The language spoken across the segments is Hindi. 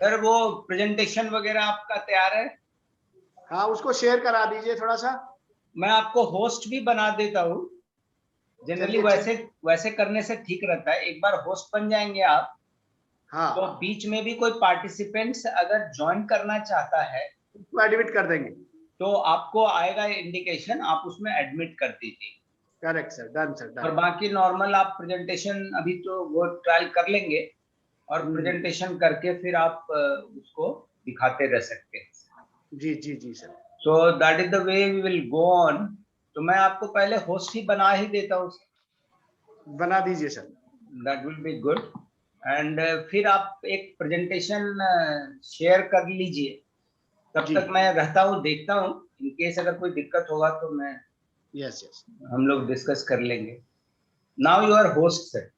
सर वो प्रेजेंटेशन वगैरह आपका तैयार है? हाँ, उसको शेयर करा दीजिए थोड़ा सा। मैं आपको होस्ट भी बना देता हूँ। जनरली वैसे करने से ठीक रहता है। एक बार होस्ट बन जाएंगे आप, हाँ, तो बीच में भी कोई पार्टिसिपेंट्स अगर ज्वाइन करना चाहता है उसको एडमिट कर देंगे। तो आपको आएगा इंडिकेशन, आप उसमें एडमिट कर दीजिए। Correct sir, done sir, done. और बाकी नॉर्मल आप प्रेजेंटेशन अभी तो वो ट्रायल कर लेंगे, और प्रेजेंटेशन करके फिर आप उसको दिखाते रह सकते हैं। जी जी जी sir. So that is the way we will go on. तो मैं आपको पहले होस्ट ही बना ही देता हूँ। बना दीजिए sir. That will be good. And फिर आप एक प्रेजेंटेशन शेयर कर लीजिए। तब तक मैं रहता हूँ, देखता हूँ, इन केस अगर कोई दिक्कत होगा तो मैं यस यस हम लोग डिस्कस कर लेंगे। Now you are host sir.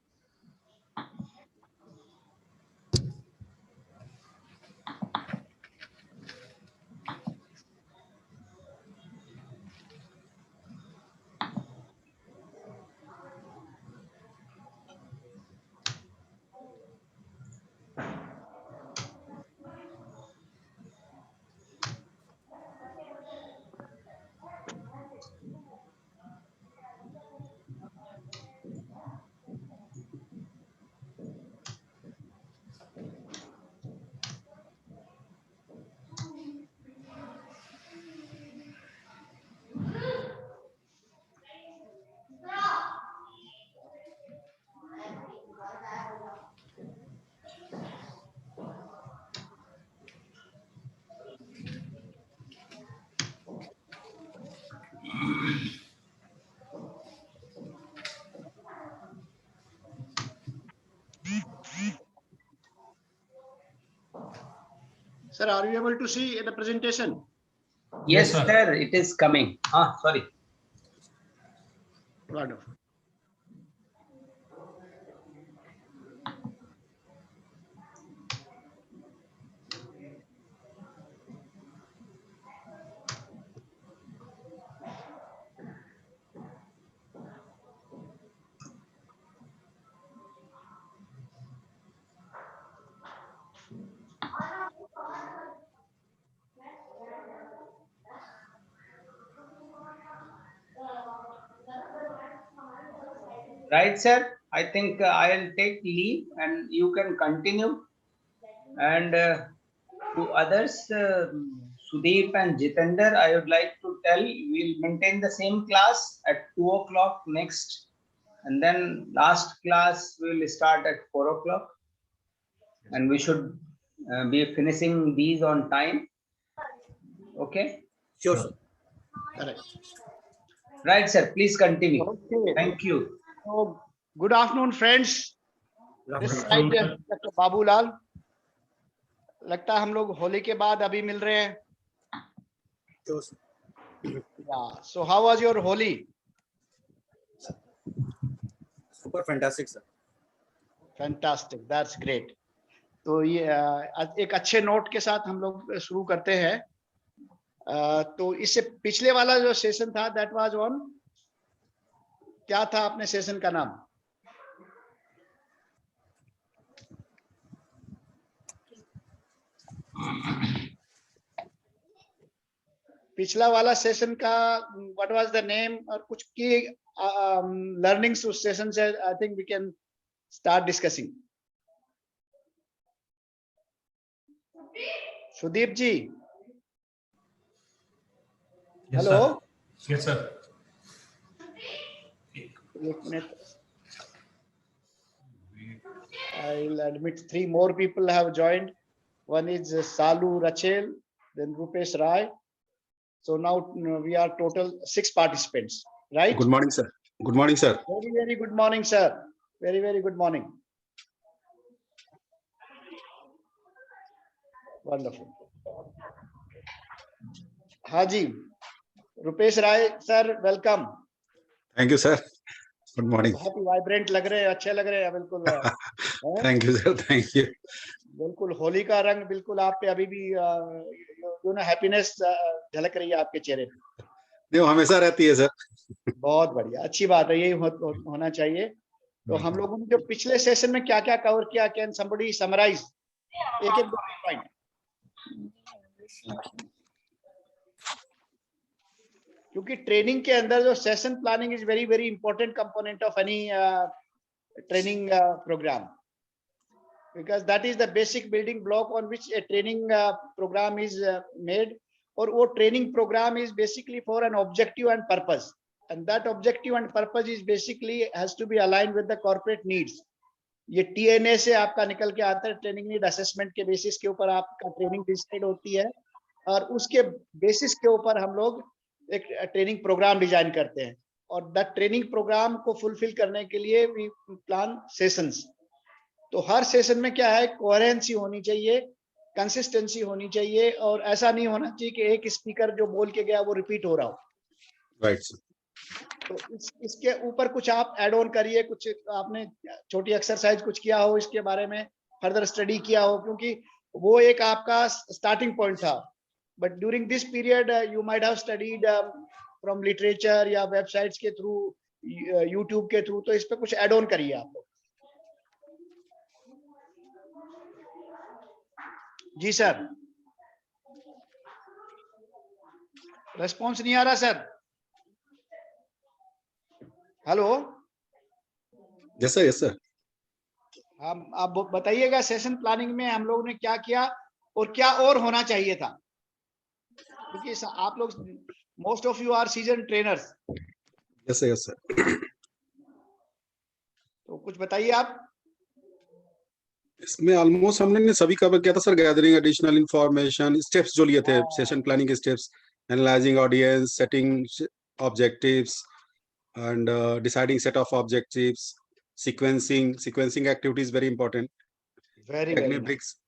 Sir, are you able to see the presentation? Yes, sir, it is coming. Sorry. Wonderful. Right, sir. I think I'll take leave and you can continue. And to others, Sudeep and Jitender, I would like to tell we'll maintain the same class at 2 o'clock next. And then last class will start at 4 o'clock. And we should be finishing these on time. Okay? Sure, sir. Correct. Right, sir. Please continue. Okay. Thank you. So, good afternoon, friends. This side Dr. Babulal. लगता है हम लोग होली के बाद अभी मिल रहे हैं। Sure, sir. Yeah. So, how was your Holi? Super fantastic, sir. Fantastic. That's great. तो ये एक अच्छे नोट के साथ हम लोग शुरू करते हैं। तो इससे पिछले वाला जो सेशन था, दैट वाज ऑन, क्या था अपने सेशन का नाम? पिछला वाला सेशन का व्हाट वाज द नेम, और कुछ की लर्निंग्स उस सेशन से I think we can start discussing. Sudeep ji, hello. Yes sir. एक minute, I'll admit 3 more people have joined. One is Salu Rachel, then Rupesh Rai. So now we are total 6 participants, right? Good morning, sir. Good morning, sir. Very, very good morning, sir. Very, very good morning. Wonderful. Haji, Rupesh Rai, sir, welcome. Thank you, sir. Good morning. बहुत ही वाइब्रेंट लग रहे हैं, अच्छे लग रहे हैं बिल्कुल। Thank you, sir. Thank you. बिल्कुल होली का रंग बिल्कुल आप पे अभी भी हैप्पीनेस झलक रही है आपके चेहरे पे। नहीं, हमेशा रहती है, सर। बहुत बढ़िया, अच्छी बात है, यही होना चाहिए। तो हम लोगों ने जो पिछले सेशन में क्या क्या कवर किया, कैन समबडी समराइज एक एक पॉइंट। क्योंकि ट्रेनिंग के अंदर जो session planning is very very important component of any training program, because that is the basic building block on which a training program is made. और वो training program is basically for an objective and purpose, and that objective and purpose is basically has to be aligned with the corporate needs. ये TNA से आपका निकल के आता है, ट्रेनिंग नीड असेसमेंट के बेसिस के ऊपर आपका ट्रेनिंग डिसाइड होती है, और उसके बेसिस के ऊपर हम लोग एक ट्रेनिंग प्रोग्राम डिजाइन करते हैं, और दैट ट्रेनिंग प्रोग्राम को फुलफिल करने के लिए वी प्लान सेशंस। तो हर सेशन में क्या है, कोहेरेंसी होनी चाहिए, कंसिस्टेंसी होनी चाहिए, और ऐसा नहीं होना चाहिए कि एक स्पीकर जो बोल के गया वो रिपीट हो रहा हो। Right sir. तो इसके ऊपर कुछ आप ऐड ऑन करिए, कुछ आपने छोटी एक्सरसाइज कुछ किया हो, इसके बारे में फर्दर स्टडी किया हो, क्योंकि वो एक आपका स्टार्टिंग पॉइंट था, but during this period you might have studied from literature या वेबसाइट्स के थ्रू, यूट्यूब के थ्रू, तो इस पे कुछ ऐड ऑन करिए आप लोग। जी सर, रेस्पॉन्स नहीं आ रहा sir. Hello, yes sir, yes sir. हम आप बताइएगा सेशन प्लानिंग में हम लोग ने क्या किया और क्या और होना चाहिए था, क्योंकि आप लोग most of you are season trainers. Yes sir, yes sir. तो कुछ बताइए आप। इसमें ऑलमोस्ट हमने सभी कवर किया था sir. Gathering additional information, steps जो लिए थे, सेशन प्लानिंग के steps, analysing audience, setting objectives and deciding set of objectives, sequencing activities very important. Very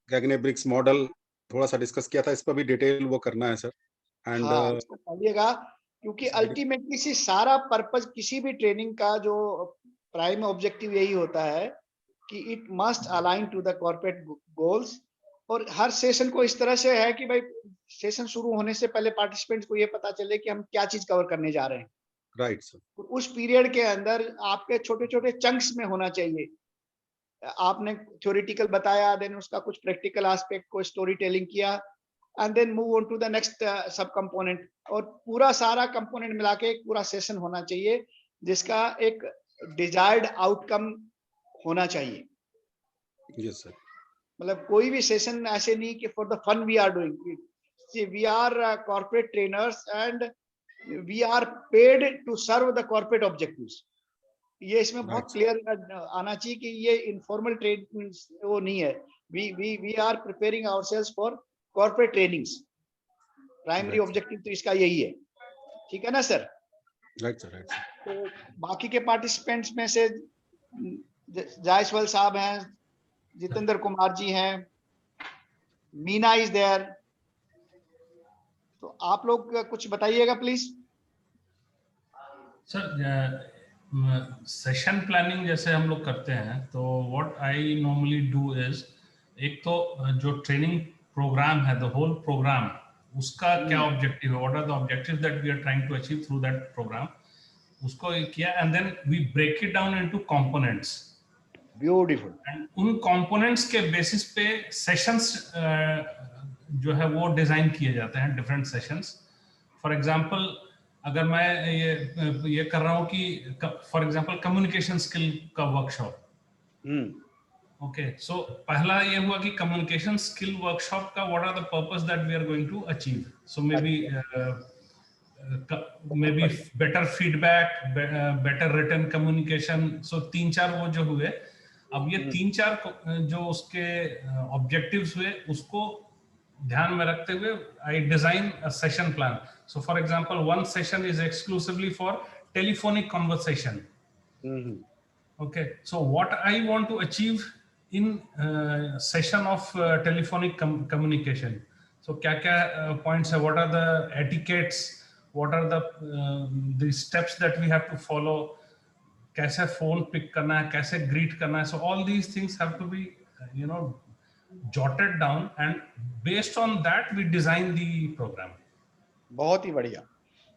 Gagne bricks model थोड़ा सा डिस्कस किया था, इस पर भी डिटेल वो करना है सर। एंड इसको पढ़िएगा, क्योंकि अल्टीमेटली से सारा पर्पस किसी भी ट्रेनिंग का जो प्राइम ऑब्जेक्टिव यही होता है कि it must align to the corporate goals. और हर सेशन को इस तरह से है कि भाई सेशन शुरू होने से पहले पार्टिसिपेंट्स को ये पता चले कि हम क्या चीज कवर करने जा रहे हैं। Right sir. तो उस पीरियड के अंदर आपके छोटे छोटे चंक्स में होना चाहिए। आपने थ्योरेटिकल बताया, देन उसका कुछ प्रैक्टिकल एस्पेक्ट को स्टोरी टेलिंग किया, and then move on to the next sub component, और पूरा सारा कंपोनेंट मिला के एक पूरा सेशन होना चाहिए जिसका एक डिजायर्ड आउटकम होना चाहिए। Yes sir. मतलब कोई भी सेशन ऐसे नहीं कि for the fun we are doing, we are corporate trainers and we are paid to serve the corporate objectives. ये इसमें बहुत क्लियर आना चाहिए कि ये इनफॉर्मल ट्रेड वो नहीं है। we are preparing ourselves for corporate trainings. Primary objective तो इसका यही है, ठीक है ना sir? Right sir, right sir. तो बाकी के पार्टिसिपेंट्स में से जायसवाल साहब हैं, जितेंद्र कुमार जी हैं, मीना इज देयर, तो आप लोग कुछ बताइएगा प्लीज। सर, सेशन प्लानिंग जैसे हम लोग करते हैं, तो what I normally do is, एक तो जो ट्रेनिंग प्रोग्राम है, द होल प्रोग्राम, उसका क्या ऑब्जेक्टिव है, what are the objectives that we are trying to achieve through that program, उसको किया, and then we break it down into components. Beautiful. And उन कंपोनेंट्स के बेसिस पे सेशंस जो है वो डिजाइन किए जाते हैं, डिफरेंट सेशंस। फॉर एग्जांपल, अगर मैं ये कर रहा हूँ कि फॉर एग्जांपल कम्युनिकेशन स्किल का वर्कशॉप, ओके, सो पहला ये हुआ कि कम्युनिकेशन स्किल वर्कशॉप का what are the purpose that we are going to achieve. So may be better feedback, better written communication. So 3-4 वो जो हुए। अब ये 3-4 जो उसके ऑब्जेक्टिव्स हुए, उसको ध्यान में रखते हुए I design a session plan. So for example, one session is exclusively for telephonic conversation. Okay, so what I want to achieve in session of telephonic communication. So क्या points है, what are the etiquettes, what are the steps that we have to follow, कैसे phone pick करना है, कैसे greet करना है. So all these things have to be jotted down, and based on that we design the program. बहुत ही बढ़िया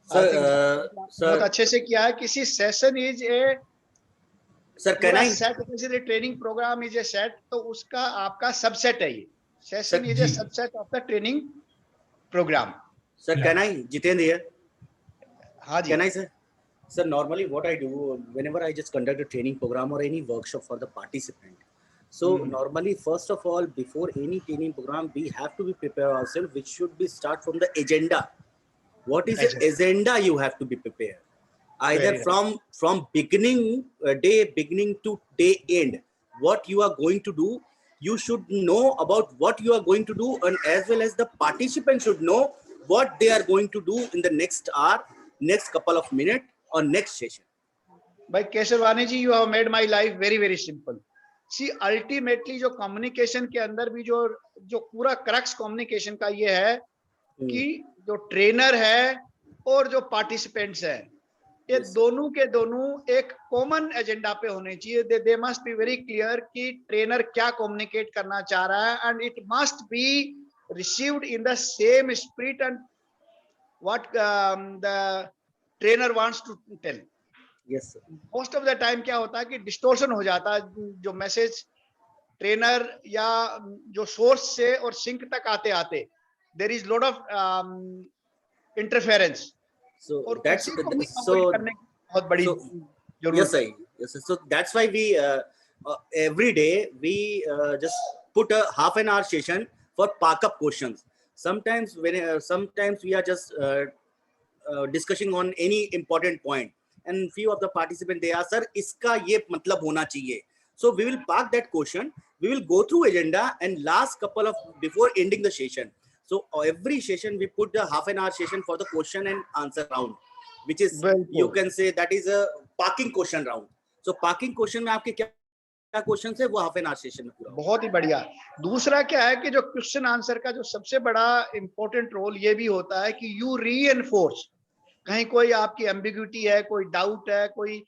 सर, बहुत अच्छे से किया है। किसी session is a sir, can I set, किसी training program is a set, तो उसका आपका सबसेट है ये। Session is a ji. subset of the training program. Sir, Yeah. can I, Jitendra here? हाँ जी. Can I, sir? Sir, normally what I do whenever I just conduct a training program or any workshop for the participant. So normally, first of all, before any training program, we have to be prepared ourselves, which should be start from the agenda. What is the agenda you have to be prepared? Either Very right. from beginning beginning to day end, what you are going to do, you should know about what you are going to do, and as well as the participants should know what they are going to do in the next hour, next couple of minutes, or next session. By Keshavani ji, you have made my life very very simple. See, ultimately जो communication के अंदर भी जो पूरा crux communication का ये है कि जो trainer है और जो participants है, ये दोनों के दोनों एक कॉमन एजेंडा पे होने चाहिए. They must be very clear कि ट्रेनर क्या कम्युनिकेट करना चाह रहा है, and it must be received in the same spirit and what the trainer wants to tell. Yes, sir. Most of the time क्या होता है कि डिस्टोर्शन हो जाता है. जो मैसेज ट्रेनर या जो सोर्स से और सिंक तक आते आते there is lot of interference. So और that's उसी को भी so avoid करने की बहुत बड़ी जरूरत yes, sir. Yes, sir. So that's why we every day we just put a half an hour session for park up questions. Sometimes when sometimes we are just discussing on any important point, and few of the participants they ask, sir, iska ye matlab hona chahiye. So we will park that question. We will go through agenda and last couple of before ending the session. So every session we put the half an hour session for the question and answer round, which is you can say that is a parking question round. So parking question में आपके क्या क्वेश्चन है वो हाफ एन आवर सेशन में पूरा. बहुत ही बढ़िया. दूसरा क्या है कि जो क्वेश्चन आंसर का जो सबसे बड़ा इंपॉर्टेंट रोल ये भी होता है कि यू रीएनफोर्स. कहीं कोई आपकी एम्बिग्यूटी है, कोई डाउट है, कोई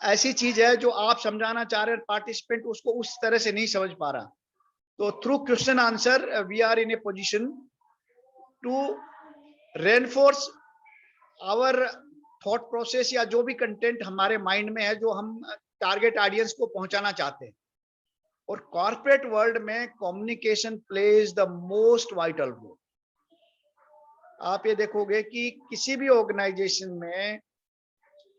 ऐसी चीज है जो आप समझाना चाह रहे हैं, पार्टिसिपेंट उसको उस तरह से नहीं समझ पा रहा. तो through question answer we are in a position to reinforce our thought process या जो भी कंटेंट हमारे माइंड में है जो हम टारगेट ऑडियंस को पहुंचाना चाहते हैं. और कॉर्पोरेट वर्ल्ड में communication plays the most vital role. आप ये देखोगे कि किसी भी ऑर्गेनाइजेशन में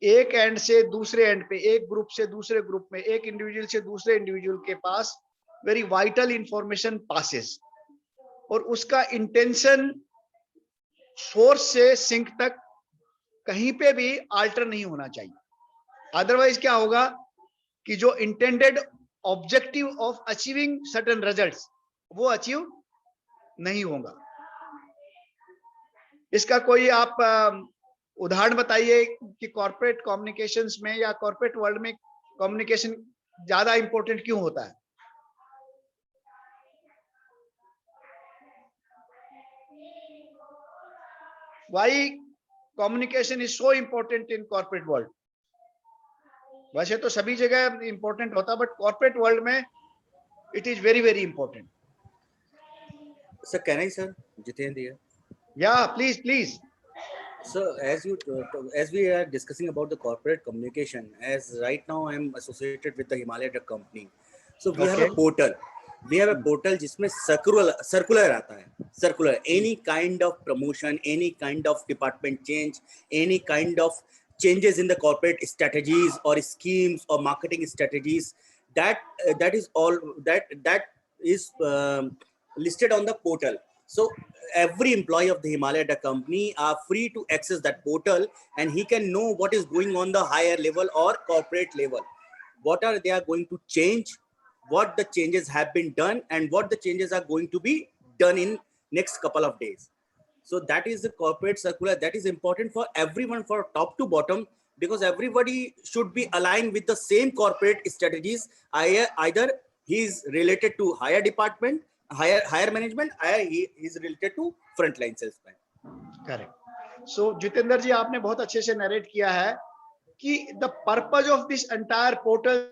एक एंड से दूसरे एंड पे, एक ग्रुप से दूसरे ग्रुप में, एक इंडिविजुअल से दूसरे इंडिविजुअल के पास वेरी वाइटल इंफॉर्मेशन पासेस, और उसका इंटेंशन सोर्स से सिंक तक कहीं पे भी आल्टर नहीं होना चाहिए. अदरवाइज क्या होगा कि जो intended objective of achieving certain results वो अचीव नहीं होगा. इसका कोई आप उदाहरण बताइए कि कॉर्पोरेट कम्युनिकेशंस में या कॉर्पोरेट वर्ल्ड में कम्युनिकेशन ज्यादा इंपॉर्टेंट क्यों होता है? Why communication is so important in corporate world? वैसे तो सभी जगह इंपॉर्टेंट होता है, बट कॉर्पोरेट वर्ल्ड में it is very very important. Sir, can I, sir? Jitendra here. या please. So as we are discussing about the corporate communication, as right now I am associated with the Himalaya Drug Company. So we have a portal. We have a portal जिसमें circular आता है. Circular, any kind of promotion, any kind of department change, any kind of changes in the corporate strategies or schemes or marketing strategies, that is all that is listed on the portal. So every employee of the Himalaya Drug Company are free to access that portal, and he can know what is going on the higher level or corporate level. What are they are going to change, what the changes have been done, and what the changes are going to be done in next couple of days. So that is the corporate circular that is important for everyone, for top to bottom, because everybody should be aligned with the same corporate strategies. Either he is related to higher department, higher management, he is related to frontline salesman. Correct. So Jitendra ji, आपने बहुत अच्छे से नरेट किया है कि the purpose of this entire portal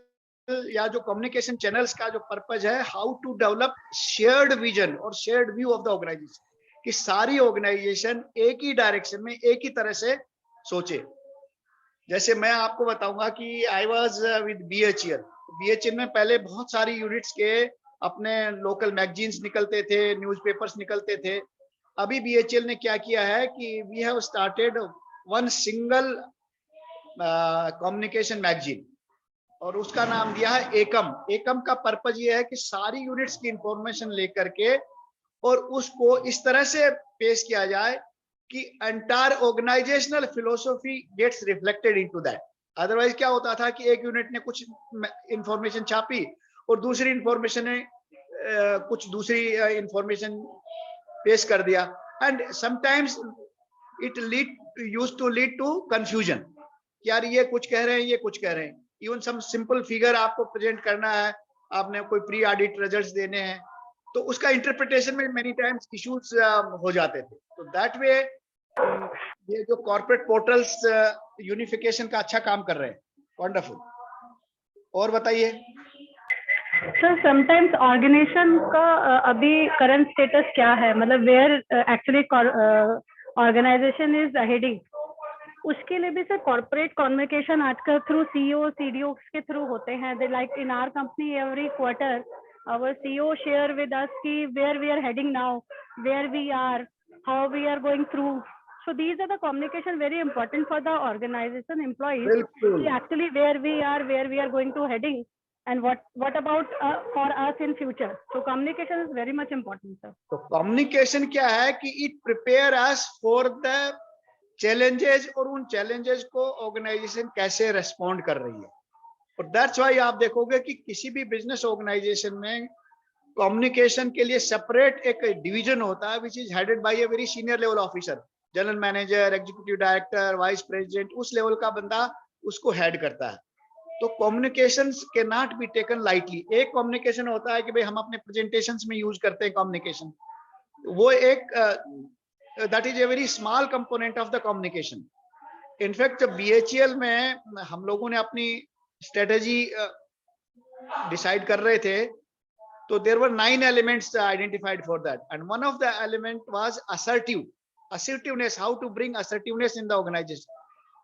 या जो कम्युनिकेशन चैनल्स का जो पर्पज है, how to develop shared vision और shared view of the organisation, कि सारी ऑर्गेनाइजेशन एक ही डायरेक्शन में एक ही तरह से सोचे. जैसे मैं आपको बताऊंगा कि I was with BHEL. BHEL में पहले बहुत सारी यूनिट्स के अपने लोकल मैगजीन्स निकलते थे, न्यूज़पेपर्स निकलते थे। अभी BHEL ने क्या किया है कि we have started one single communication magazine और उसका नाम दिया है एकम। एकम का पर्पज ये है कि सारी यूनिट्स की इंफॉर्मेशन लेकर के और उसको इस तरह से पेश किया जाए कि entire organizational philosophy gets reflected into that. Otherwise क्या होता था कि एक यूनिट ने कुछ इंफॉर्मेशन छापी और दूसरी इंफॉर्मेशन ने कुछ दूसरी इंफॉर्मेशन पेश कर दिया, and sometimes it used to lead to confusion. यार ये कुछ कह रहे हैं, ये कुछ कह रहे हैं। इवन सम सिंपल फिगर आपको प्रेजेंट करना है, आपने कोई प्री ऑडिट रिजल्ट्स देने हैं, तो उसका इंटरप्रिटेशन में मेनी टाइम्स इश्यूज हो जाते थे। तो दैट वे ये जो कॉर्पोरेट पोर्टल्स यूनिफिकेशन का अच्छा काम कर रहे हैं। वंडरफुल। और बताइए सर, समटाइम्स ऑर्गेनाइजेशन का अभी करंट स्टेटस क्या है, मतलब where actually organization is heading, उसके लिए भी सर कॉर्पोरेट कम्युनिकेशन आजकल थ्रू CEO CDO के थ्रू होते हैं। They like in our company every quarter our CEO share with us ki where we are heading now, where we are, how we are going through. So these are the communication very important for the organization employees. बिल्कुल Actually where we are going to heading, and what about for us in future. So communication is very much important, sir. तो कम्युनिकेशन क्या है कि it prepare us for the challenges, और उन चैलेंजेस को ऑर्गेनाइजेशन कैसे रेस्पॉन्ड कर रही है। और दैट्स व्हाई आप देखोगे कि किसी भी बिजनेस ऑर्गेनाइजेशन में कम्युनिकेशन के लिए सेपरेट एक डिवीजन होता है which is headed by a very senior level officer, general manager, executive director, vice president, उस लेवल का बंदा उसको हेड करता है। तो कम्युनिकेशन के नॉट बी टेकन लाइटली। एक कम्युनिकेशन होता है कि भाई हम अपने प्रेजेंटेशंस में यूज करते हैं कम्युनिकेशन, वो एक that is a very small component of the communication. In fact BHEL में हम लोगों ने अपनी स्ट्रेटेजी डिसाइड कर रहे थे, तो there were 9 elements identified for that, and one of the element was assertiveness, how to bring assertiveness in the organization.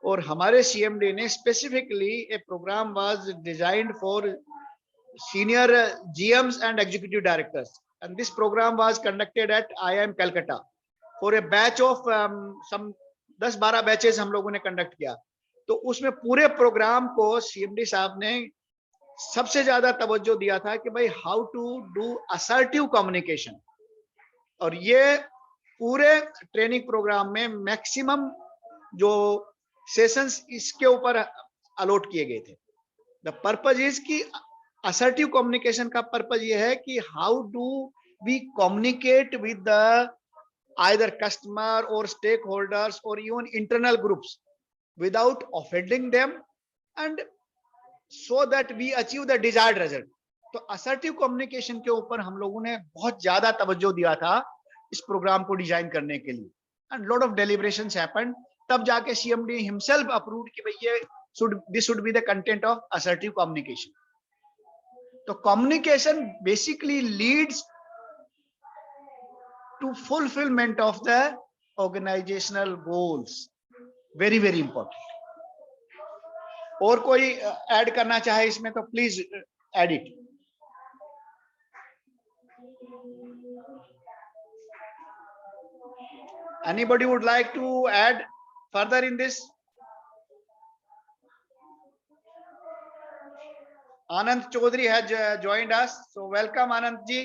और हमारे CMD ने specifically a program was designed for senior GMs and executive directors, and this program was conducted at IIM Calcutta for a batch of some 10-12 batches हम लोगों ने कंडक्ट किया। तो उसमें पूरे प्रोग्राम को CMD साहब ने सबसे ज्यादा तवज्जो दिया था कि भाई how to do assertive communication, और ये पूरे ट्रेनिंग प्रोग्राम में मैक्सिमम जो सेशंस इसके ऊपर अलॉट किए गए थे। द पर्पज इज कि असर्टिव कम्युनिकेशन का पर्पज ये है कि how do we communicate with the either customer or stakeholders or even internal groups without offending them, and so that we achieve the desired result. तो असर्टिव कम्युनिकेशन के ऊपर हम लोगों ने बहुत ज्यादा तवज्जो दिया था इस प्रोग्राम को डिजाइन करने के लिए, and lot of deliberations happened. तब जाके CMD हिमसेल्फ अप्रूव्ड कि भाई ये this should be the content of assertive communication. तो communication basically leads to fulfillment of the organizational goals. Very very important. और कोई ऐड करना चाहे इसमें तो please add it. Anybody would like to add further in this? Anand Chaudhary has joined us, so welcome Anand ji.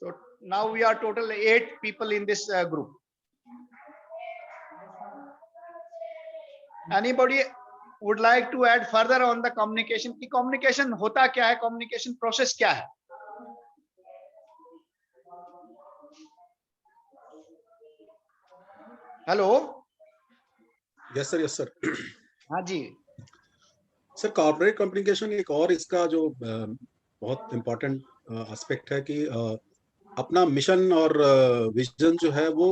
So now we are total 8 people in this group. Anybody would like to add further on the communication? कि communication होता क्या है, communication process क्या है? Hello. Yes sir, yes sir. हाँ जी सर, कॉर्पोरेट कम्युनिकेशन एक और इसका जो बहुत इम्पोर्टेंट एस्पेक्ट है कि अपना मिशन और विजन जो है वो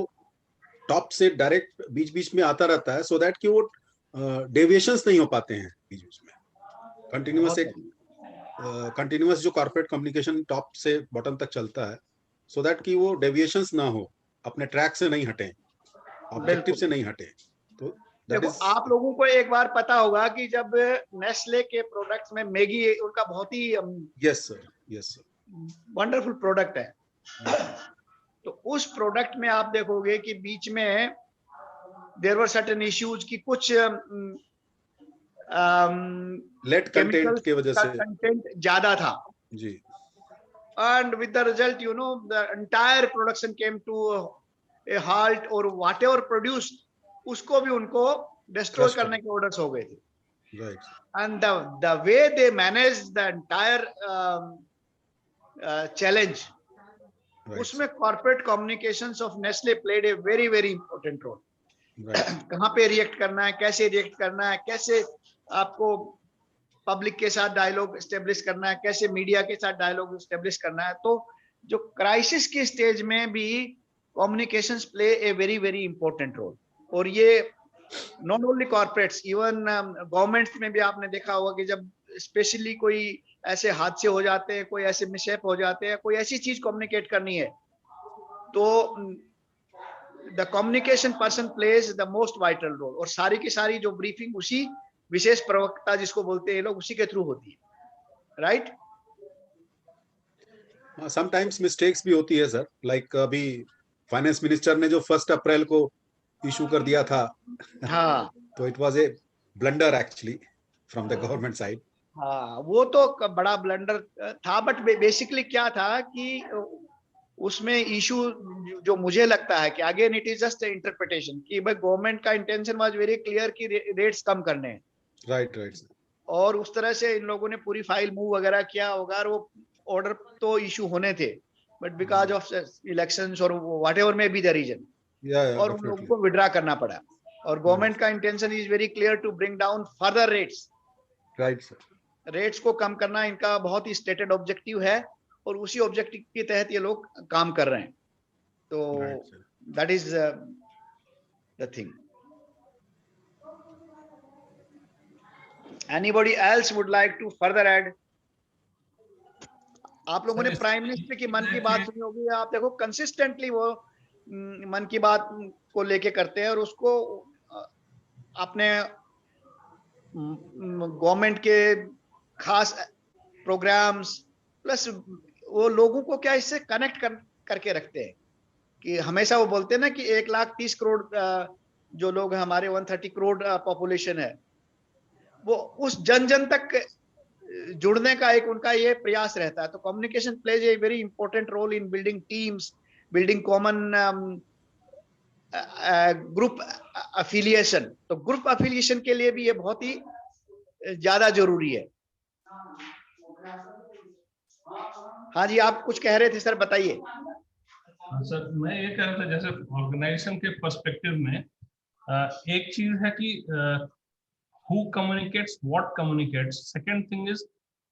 टॉप से डायरेक्ट बीच बीच में आता रहता है, सो दैट कि वो डेविएशंस नहीं हो पाते हैं बीच बीच में। कंटिन्यूअस जो कॉर्पोरेट कम्युनिकेशन टॉप से बॉटम तक चलता है, सो दैट कि वो डेविएशंस ना हो, अपने ट्रैक से नहीं हटे, ऑब्जेक्टिव से नहीं हटे। तो That देखो is आप लोगों को एक बार पता होगा कि जब नेस्ले के प्रोडक्ट्स में मैगी उनका बहुत ही yes sir, yes sir. Wonderful product है, तो उस प्रोडक्ट में आप देखोगे कि बीच में देयर वर सर्टेन इश्यूज की कुछ Lead content के वजह का से कंटेंट ज्यादा था, जी and with the result the entire production came to a halt, or whatever produced उसको भी उनको destroy Crush करने के orders हो गए थे, right and the way they managed the entire challenge, right उसमें corporate communications of Nestle played a very very important role. right कहाँ पे रिएक्ट करना है, कैसे रिएक्ट करना है, कैसे आपको पब्लिक के साथ डायलॉग एस्टेब्लिश करना है, कैसे मीडिया के साथ डायलॉग एस्टेब्लिश करना है। तो जो क्राइसिस के स्टेज में भी communications play a very very important role, और ये not only corporates, even governments में भी आपने देखा होगा कि जब स्पेशली कोई ऐसे हादसे हो जाते हैं, कोई ऐसे मिसहैप हो जाते हैं, कोई ऐसी चीज कम्युनिकेट करनी है, तो the communication person plays the most vital role, और सारी की सारी जो ब्रीफिंग उसी विशेष प्रवक्ता जिसको बोलते हैं लोग, उसी के थ्रू होती है, राइट? समटाइम्स मिस्टेक्स भी होती है सर, लाइक अभी फाइनेंस मिनिस्टर ने जो 1 अप्रैल को इशू कर दिया था, हाँ तो it was a blunder actually from the government side. हाँ, वो तो बड़ा ब्लंडर था, बट बेसिकली क्या था कि उसमें इशू जो मुझे लगता है कि again it is just interpretation, कि भाई गवर्नमेंट का इंटेंशन वाज वेरी क्लियर कि रेट्स कम करने हैं, राइट राइट सर, और उस तरह से इन लोगों ने पूरी फाइल मूव वगैरह किया होगा, और वो ऑर्डर तो इशू होने थे, बट बिकॉज ऑफ इलेक्शंस और व्हाटएवर में बी द रीजन, और उन लोगों को विड्रा करना पड़ा, और गवर्नमेंट का intention is very clear to bring down further rates, right sir, rates को कम करना इनका बहुत ही स्टेटेड ऑब्जेक्टिव है, और उसी ऑब्जेक्टिव के तहत ये लोग काम कर रहे हैं, तो that is the thing. Anybody else would like to further add? आप लोगों ने प्राइम मिनिस्टर की मन की बात सुनी होगी, आप देखो कंसिस्टेंटली वो मन की बात को लेके करते हैं, और उसको अपने गवर्नमेंट के खास प्रोग्राम्स प्लस वो लोगों को क्या इससे कनेक्ट करके रखते हैं, कि हमेशा वो बोलते हैं ना कि 1,30,000 करोड़ जो लोग हमारे 130 करोड़ पॉपुलेशन है, वो उस जन जन तक जुड़ने का एक उनका ये प्रयास रहता है। तो communication plays a very important role in building teams, building common group affiliation. तो ग्रुप अफिलिएशन के लिए भी ये बहुत ही ज्यादा जरूरी है। हाँ जी, आप कुछ कह रहे थे सर, बताइए। सर मैं ये कह रहा था, जैसे ऑर्गेनाइजेशन के पर्सपेक्टिव में एक चीज है कि who communicates, what communicates. Second thing is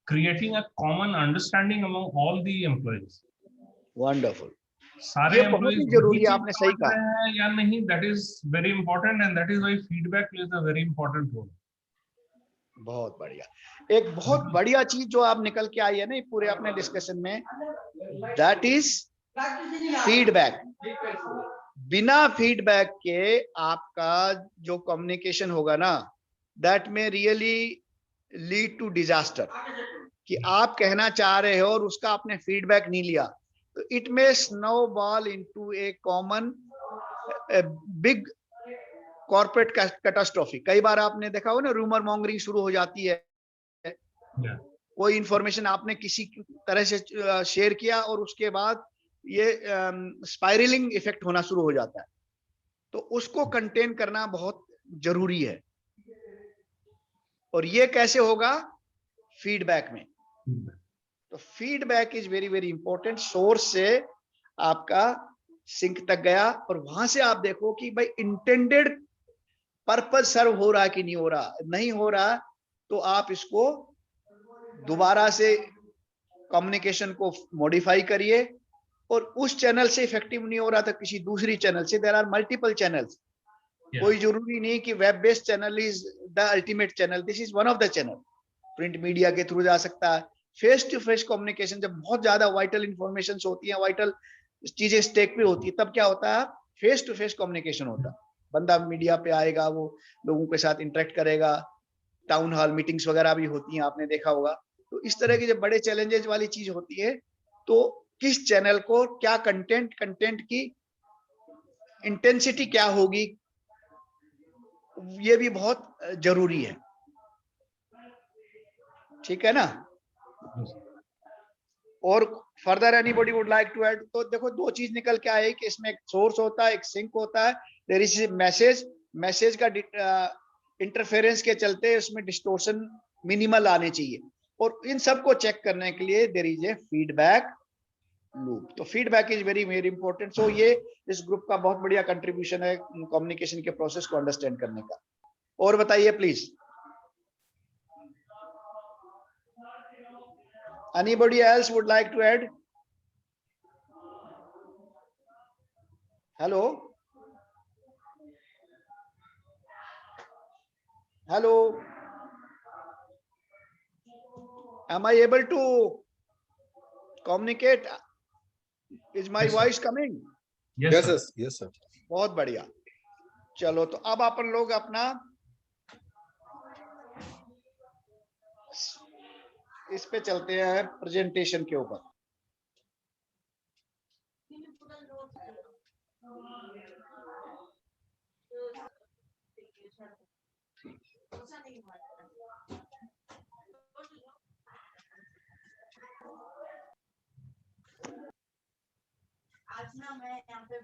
creating a common understanding among all the employees. Wonderful. सारे ये बहुत ही जरूरी है, आपने सही कहा है या नहीं, that is very important, and that is why feedback plays a very important role. बहुत बढ़िया। एक बहुत बढ़िया चीज जो आप निकल के आई है ना पूरे अपने डिस्कशन में, दैट इज फीडबैक। बिना फीडबैक के आपका जो कम्युनिकेशन होगा ना, दैट में रियली लीड टू डिजास्टर, कि आप कहना चाह रहे हो और उसका आपने फीडबैक नहीं लिया, तो it may snowball into A common big corporate catastrophe. कई बार आपने देखा हो ना, रूमर मॉन्गरिंग शुरू हो जाती है, कोई इंफॉर्मेशन आपने किसी तरह से शेयर किया और उसके बाद ये स्पाइरलिंग इफेक्ट होना शुरू हो जाता है, तो उसको कंटेन करना बहुत जरूरी है। और ये कैसे होगा? फीडबैक में। तो feedback is very very important. Source से आपका सिंक तक गया, और वहां से आप देखो कि भाई इंटेंडेड पर्पस सर्व हो रहा कि नहीं हो रहा। नहीं हो रहा तो आप इसको दोबारा से कम्युनिकेशन को मॉडिफाई करिए, और उस चैनल से इफेक्टिव नहीं हो रहा तो किसी दूसरी चैनल से, देयर आर मल्टीपल चैनल्स। कोई जरूरी नहीं कि web based channel is the ultimate channel, this is one of the channel. Print media के थ्रू जा सकता है। फेस टू फेस कम्युनिकेशन, जब बहुत ज्यादा वाइटल इंफॉर्मेशन होती है, वाइटल चीजें स्टेक पे होती है, तब क्या होता है? फेस टू फेस कम्युनिकेशन होता है। बंदा मीडिया पे आएगा, वो लोगों के साथ इंटरेक्ट करेगा, टाउन हॉल मीटिंग्स वगैरह भी होती हैं, आपने देखा होगा। तो इस तरह की जब बड़े चैलेंजेस वाली चीज होती है, तो किस चैनल को क्या कंटेंट की इंटेंसिटी क्या होगी, ये भी बहुत जरूरी है। ठीक है ना? और further anybody would like to add? तो देखो, दो चीज निकल के आए कि इसमें एक सोर्स होता है, एक सिंक होता है, देयर इज मैसेज का इंटरफेरेंस के चलते उसमें डिस्टोर्शन मिनिमल आने चाहिए, और इन सब को चेक करने के लिए there is a feedback loop. तो feedback is very very important. So ये इस ग्रुप का बहुत बढ़िया कंट्रीब्यूशन है कम्युनिकेशन के प्रोसेस को अंडरस्टैंड करने का। और बताइए please, anybody else would like to add? Hello? Hello? Am I able to communicate? Is my Yes, sir. voice coming? Yes, Yes, sir. yes, yes, sir. बहुत बढ़िया। चलो, तो अब अपन लोग अपना इस पे चलते हैं, प्रेजेंटेशन के ऊपर। आज ना मैं यहाँ पे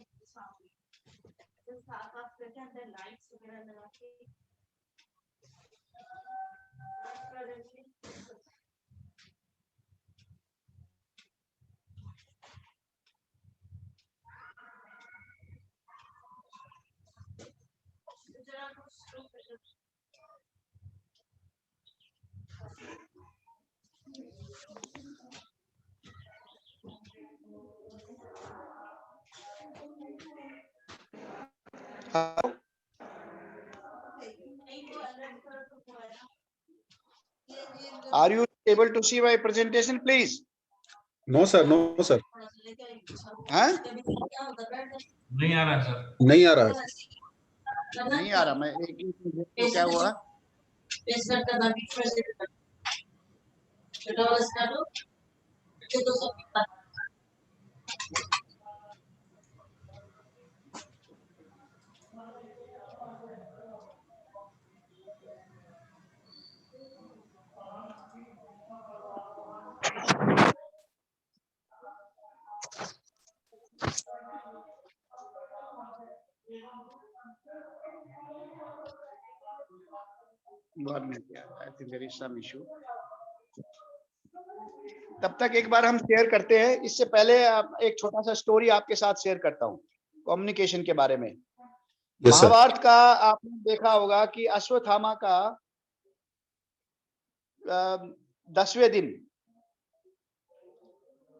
साथ अंदर लाइट्स वगैरह लगा के Are you able to see my presentation, please? No, sir. No, sir. हाँ? नहीं आ रहा सर। नहीं आ रहा है। नहीं आ रहा। मैं एक क्या हुआ? I think there is some issue. तब तक एक बार हम शेयर करते हैं। इससे पहले एक छोटा सा स्टोरी आपके साथ शेयर करता हूँ कम्युनिकेशन के बारे में। Yes, sir. महाभारत का आपने देखा होगा कि अश्वत्थामा का 10वें दिन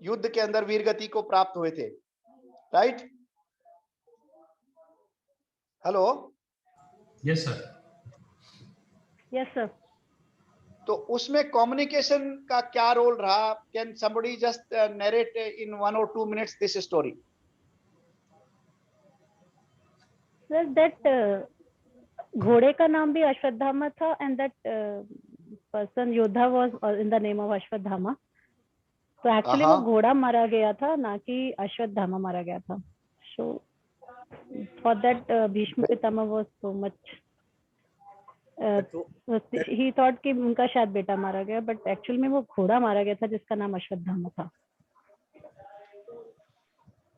युद्ध के अंदर वीरगति को प्राप्त हुए थे, right? Hello? Yes sir. Yes sir. तो उसमें कम्युनिकेशन का क्या रोल रहा? Can somebody just narrate in 1 or 2 minutes this story? Sir, that घोड़े का नाम भी अश्वत्थामा था, and that person योद्धा was in the name of Ashwatthama. तो एक्चुअली वो घोड़ा मारा गया था, ना कि अश्वत्थामा मारा गया था. So for that Bhishma Pitamah was so much he thought कि उनका शायद बेटा मारा गया, बट एक्चुअल में वो घोड़ा मारा गया था जिसका नाम अश्वत्थामा था.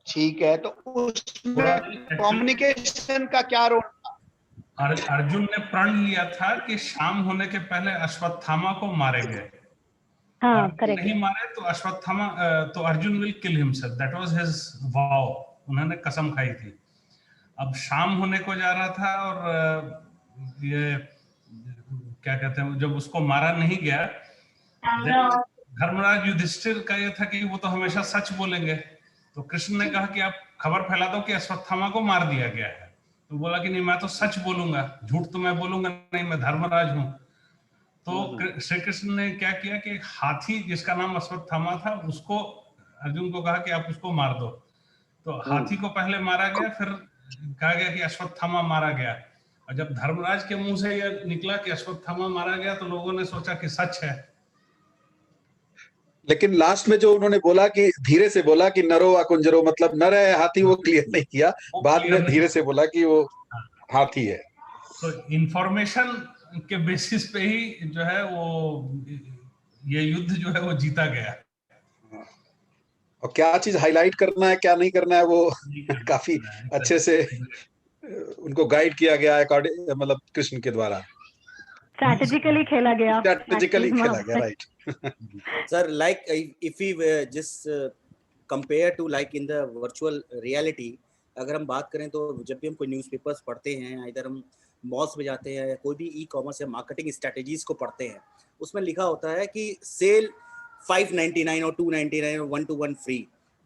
ठीक है, तो उसमें कम्युनिकेशन का क्या रोल? अर्जुन ने प्रण लिया था कि शाम होने के पहले अश्वत्थामा को मारेंगे। हाँ, करेक्ट। नहीं मारे तो अश्वत्थामा तो Arjun will kill himself, that was his vow, उन्होंने कसम खाई थी। अब शाम होने को जा रहा था और ये क्या कहते हैं, जब उसको मारा नहीं गया, धर्मराज युधिष्ठिर का ये था कि वो तो हमेशा सच बोलेंगे, तो कृष्ण ने कहा कि आप खबर फैला दो कि अश्वत्थामा को मार दिया गया है। तो बोला कि नहीं, मैं तो सच बोलूंगा, झूठ तो मैं बोलूंगा नहीं, मैं धर्मराज हूं। तो श्री कृष्ण ने क्या किया कि हाथी जिसका नाम अश्वत्थामा था उसको अर्जुन को कहा कि आप उसको मार दो। तो हाथी को पहले मारा गया, फिर कहा गया कि अश्वत्थामा मारा गया, और जब धर्मराज के मुंह से यह निकला कि अश्वत्थामा मारा गया तो लोगों ने सोचा कि सच है। लेकिन लास्ट में जो उन्होंने बोला कि धीरे से बोला कि नरो वा कुंजरो, मतलब नर है हाथी, वो क्लियर नहीं किया, बाद में धीरे से बोला कि वो हाथी है। तो इंफॉर्मेशन के बेसिस पे ही जो है वो ये युद्ध जो है वो जीता गया। और क्या चीज हाईलाइट करना है क्या नहीं करना है वो काफी अच्छे से उनको गाइड किया गया है, मतलब कृष्ण के द्वारा स्ट्रैटेजिकली खेला गया, स्ट्रैटेजिकली actually, खेला गया, right. Sir, like if we just compare to like in the virtual reality, अगर हम बात करें तो जब भी हम कोई न्यूज़पेपर्स पढ़ते हैं, इधर हम मॉल्स में जाते हैं, कोई भी ई कॉमर्स या मार्केटिंग स्ट्रेटेजीज को पढ़ते हैं, उसमें लिखा होता है कि सेल 599 और 299 और 1 to 1 फ्री,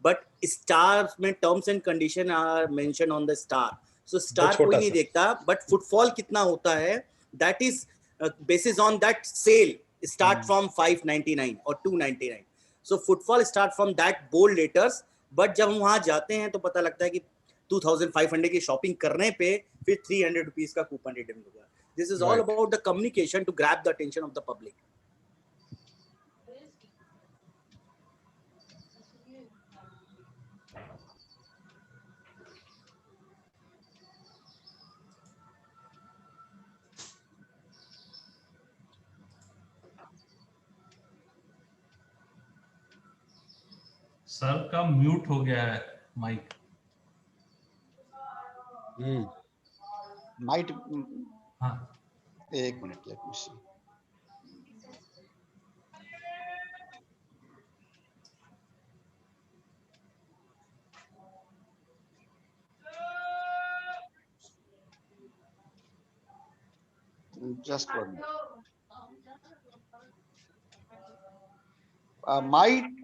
बट स्टार में terms and condition are mention on the star. So star कोई नहीं देखता, बट फुटफॉल कितना होता है that is basis on that sale start from 599 or 299, so footfall start from that bold letters, but जब हम वहां जाते हैं तो पता लगता है कि 2500 की शॉपिंग करने पे फिर 300 रुपीस का कूपन रिडीम होगा। This is all about the communication to grab the attention of the public. Sir का म्यूट हो गया है माइक। माइट, हाँ, एक minute, let me see. Just 1 minute. Mic,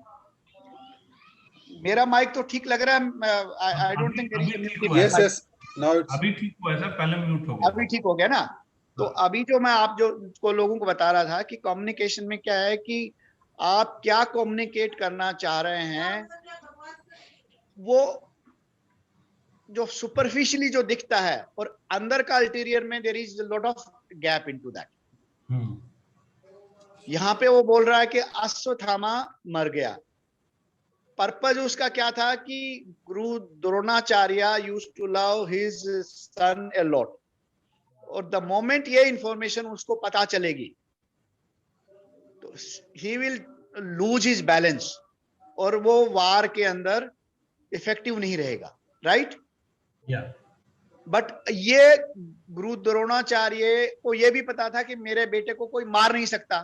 मेरा माइक तो ठीक लग रहा है। I don't think there is yes yes, now अभी ठीक हुआ है सर, पहले म्यूट हो गया। अभी ठीक हो गया ना? तो अभी जो मैं आप जो को लोगों को बता रहा था कि कम्युनिकेशन में क्या है कि आप क्या कम्युनिकेट करना चाह रहे हैं, वो जो सुपरफिशियली जो दिखता है और अंदर का अल्टीरियर में there is lot of gap into that. यहाँ पे वो बोल रहा है कि अश्वत्थामा मर गया। पर्पज उसका क्या था कि Guru Dronacharya used to love his son a lot, और द मोमेंट ये इंफॉर्मेशन उसको पता चलेगी तो he will lose his balance और वो वार के अंदर इफेक्टिव नहीं रहेगा, राइट? बट ये गुरु द्रोणाचार्य को ये भी पता था कि मेरे बेटे को कोई मार नहीं सकता।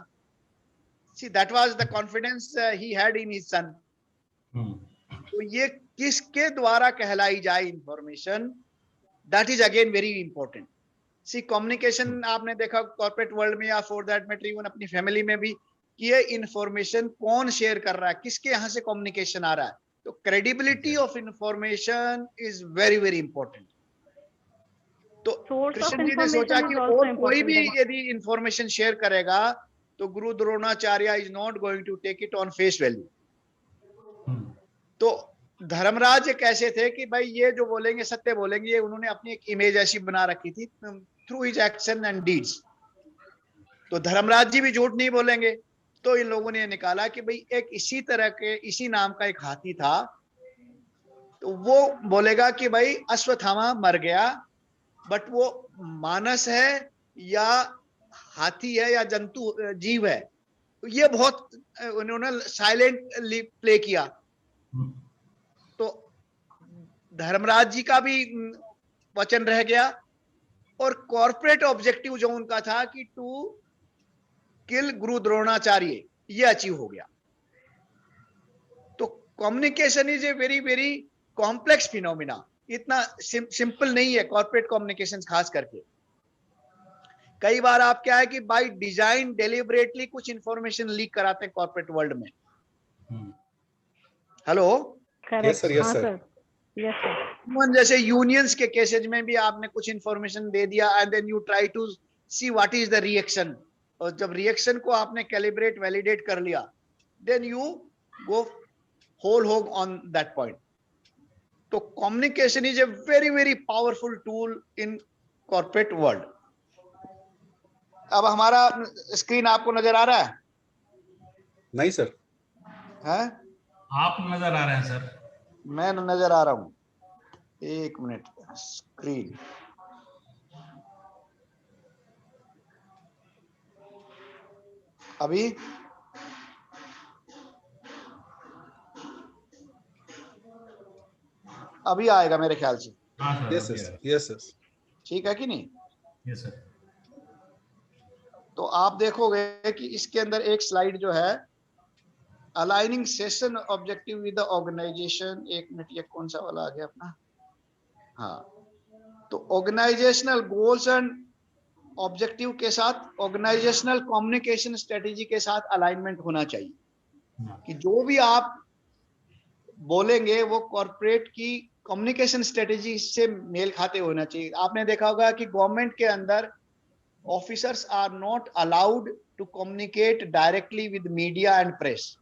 See that was the confidence he had in his son. तो ये किसके द्वारा कहलाई जाए information, that is again very important. See communication आपने देखा कॉर्पोरेट वर्ल्ड में या फॉर दैट मैटर इवन अपनी फैमिली में भी कि ये इंफॉर्मेशन कौन शेयर कर रहा है, किसके यहाँ से कम्युनिकेशन आ रहा है। तो credibility of information is very very important. तो कृष्ण जी ने सोचा कि और कोई भी यदि इंफॉर्मेशन शेयर करेगा तो Guru Dronacharya is not going to take it on face value. तो धर्मराज कैसे थे कि भाई ये जो बोलेंगे सत्य बोलेंगे, उन्होंने अपनी एक इमेज ऐसी बना रखी थी through his action and deeds. तो धर्मराज जी भी झूठ नहीं बोलेंगे। तो इन लोगों ने निकाला कि भाई एक इसी तरह के इसी नाम का एक हाथी था, तो वो बोलेगा कि भाई अश्वत्थामा मर गया, बट वो मानस है या हाथी है या जंतु जीव है, तो ये बहुत उन्होंने साइलेंटली प्ले किया। तो धर्मराज जी का भी वचन रह गया और कॉर्पोरेट ऑब्जेक्टिव जो उनका था कि टू किल गुरु द्रोणाचार्य, ये अचीव हो गया। तो communication is a very very complex phenomena, इतना सिंपल नहीं है कॉर्पोरेट कम्युनिकेशन खास करके। कई बार आप क्या है कि बाय डिजाइन डेलिबरेटली कुछ इंफॉर्मेशन लीक कराते हैं कॉर्पोरेट वर्ल्ड में। Hello, yes sir, yes sir, yes sir. जैसे यूनियंस के केसेज में भी आपने कुछ इंफॉर्मेशन दे दिया and then you try to see what is the reaction, और जब रिएक्शन को आपने कैलिब्रेट वैलिडेट कर लिया then you go whole hog on that point. तो communication is a very very powerful tool in corporate world. अब हमारा स्क्रीन आपको नजर आ रहा है? नहीं सर। हैं? आप नजर आ रहे हैं सर। मैं नजर आ रहा हूं, एक मिनट। स्क्रीन अभी अभी आएगा मेरे ख्याल से। हाँ sir. Yes yes yes yes. ठीक है कि नहीं? Yes sir. तो आप देखोगे कि इसके अंदर एक स्लाइड जो है, aligning session objective with the organisation. एक मिनट, ये कौन सा वाला आ गया अपना? हाँ, तो ऑर्गेनाइजेशनल गोल्स एंड ऑब्जेक्टिव के साथ ऑर्गेनाइजेशनल कम्युनिकेशन स्ट्रेटेजी के साथ अलाइनमेंट होना चाहिए कि जो भी आप बोलेंगे वो कॉर्पोरेट की कम्युनिकेशन स्ट्रेटेजी से मेल खाते होना चाहिए। आपने देखा होगा कि गवर्नमेंट के अंदर officers are not allowed to communicate directly with media and press.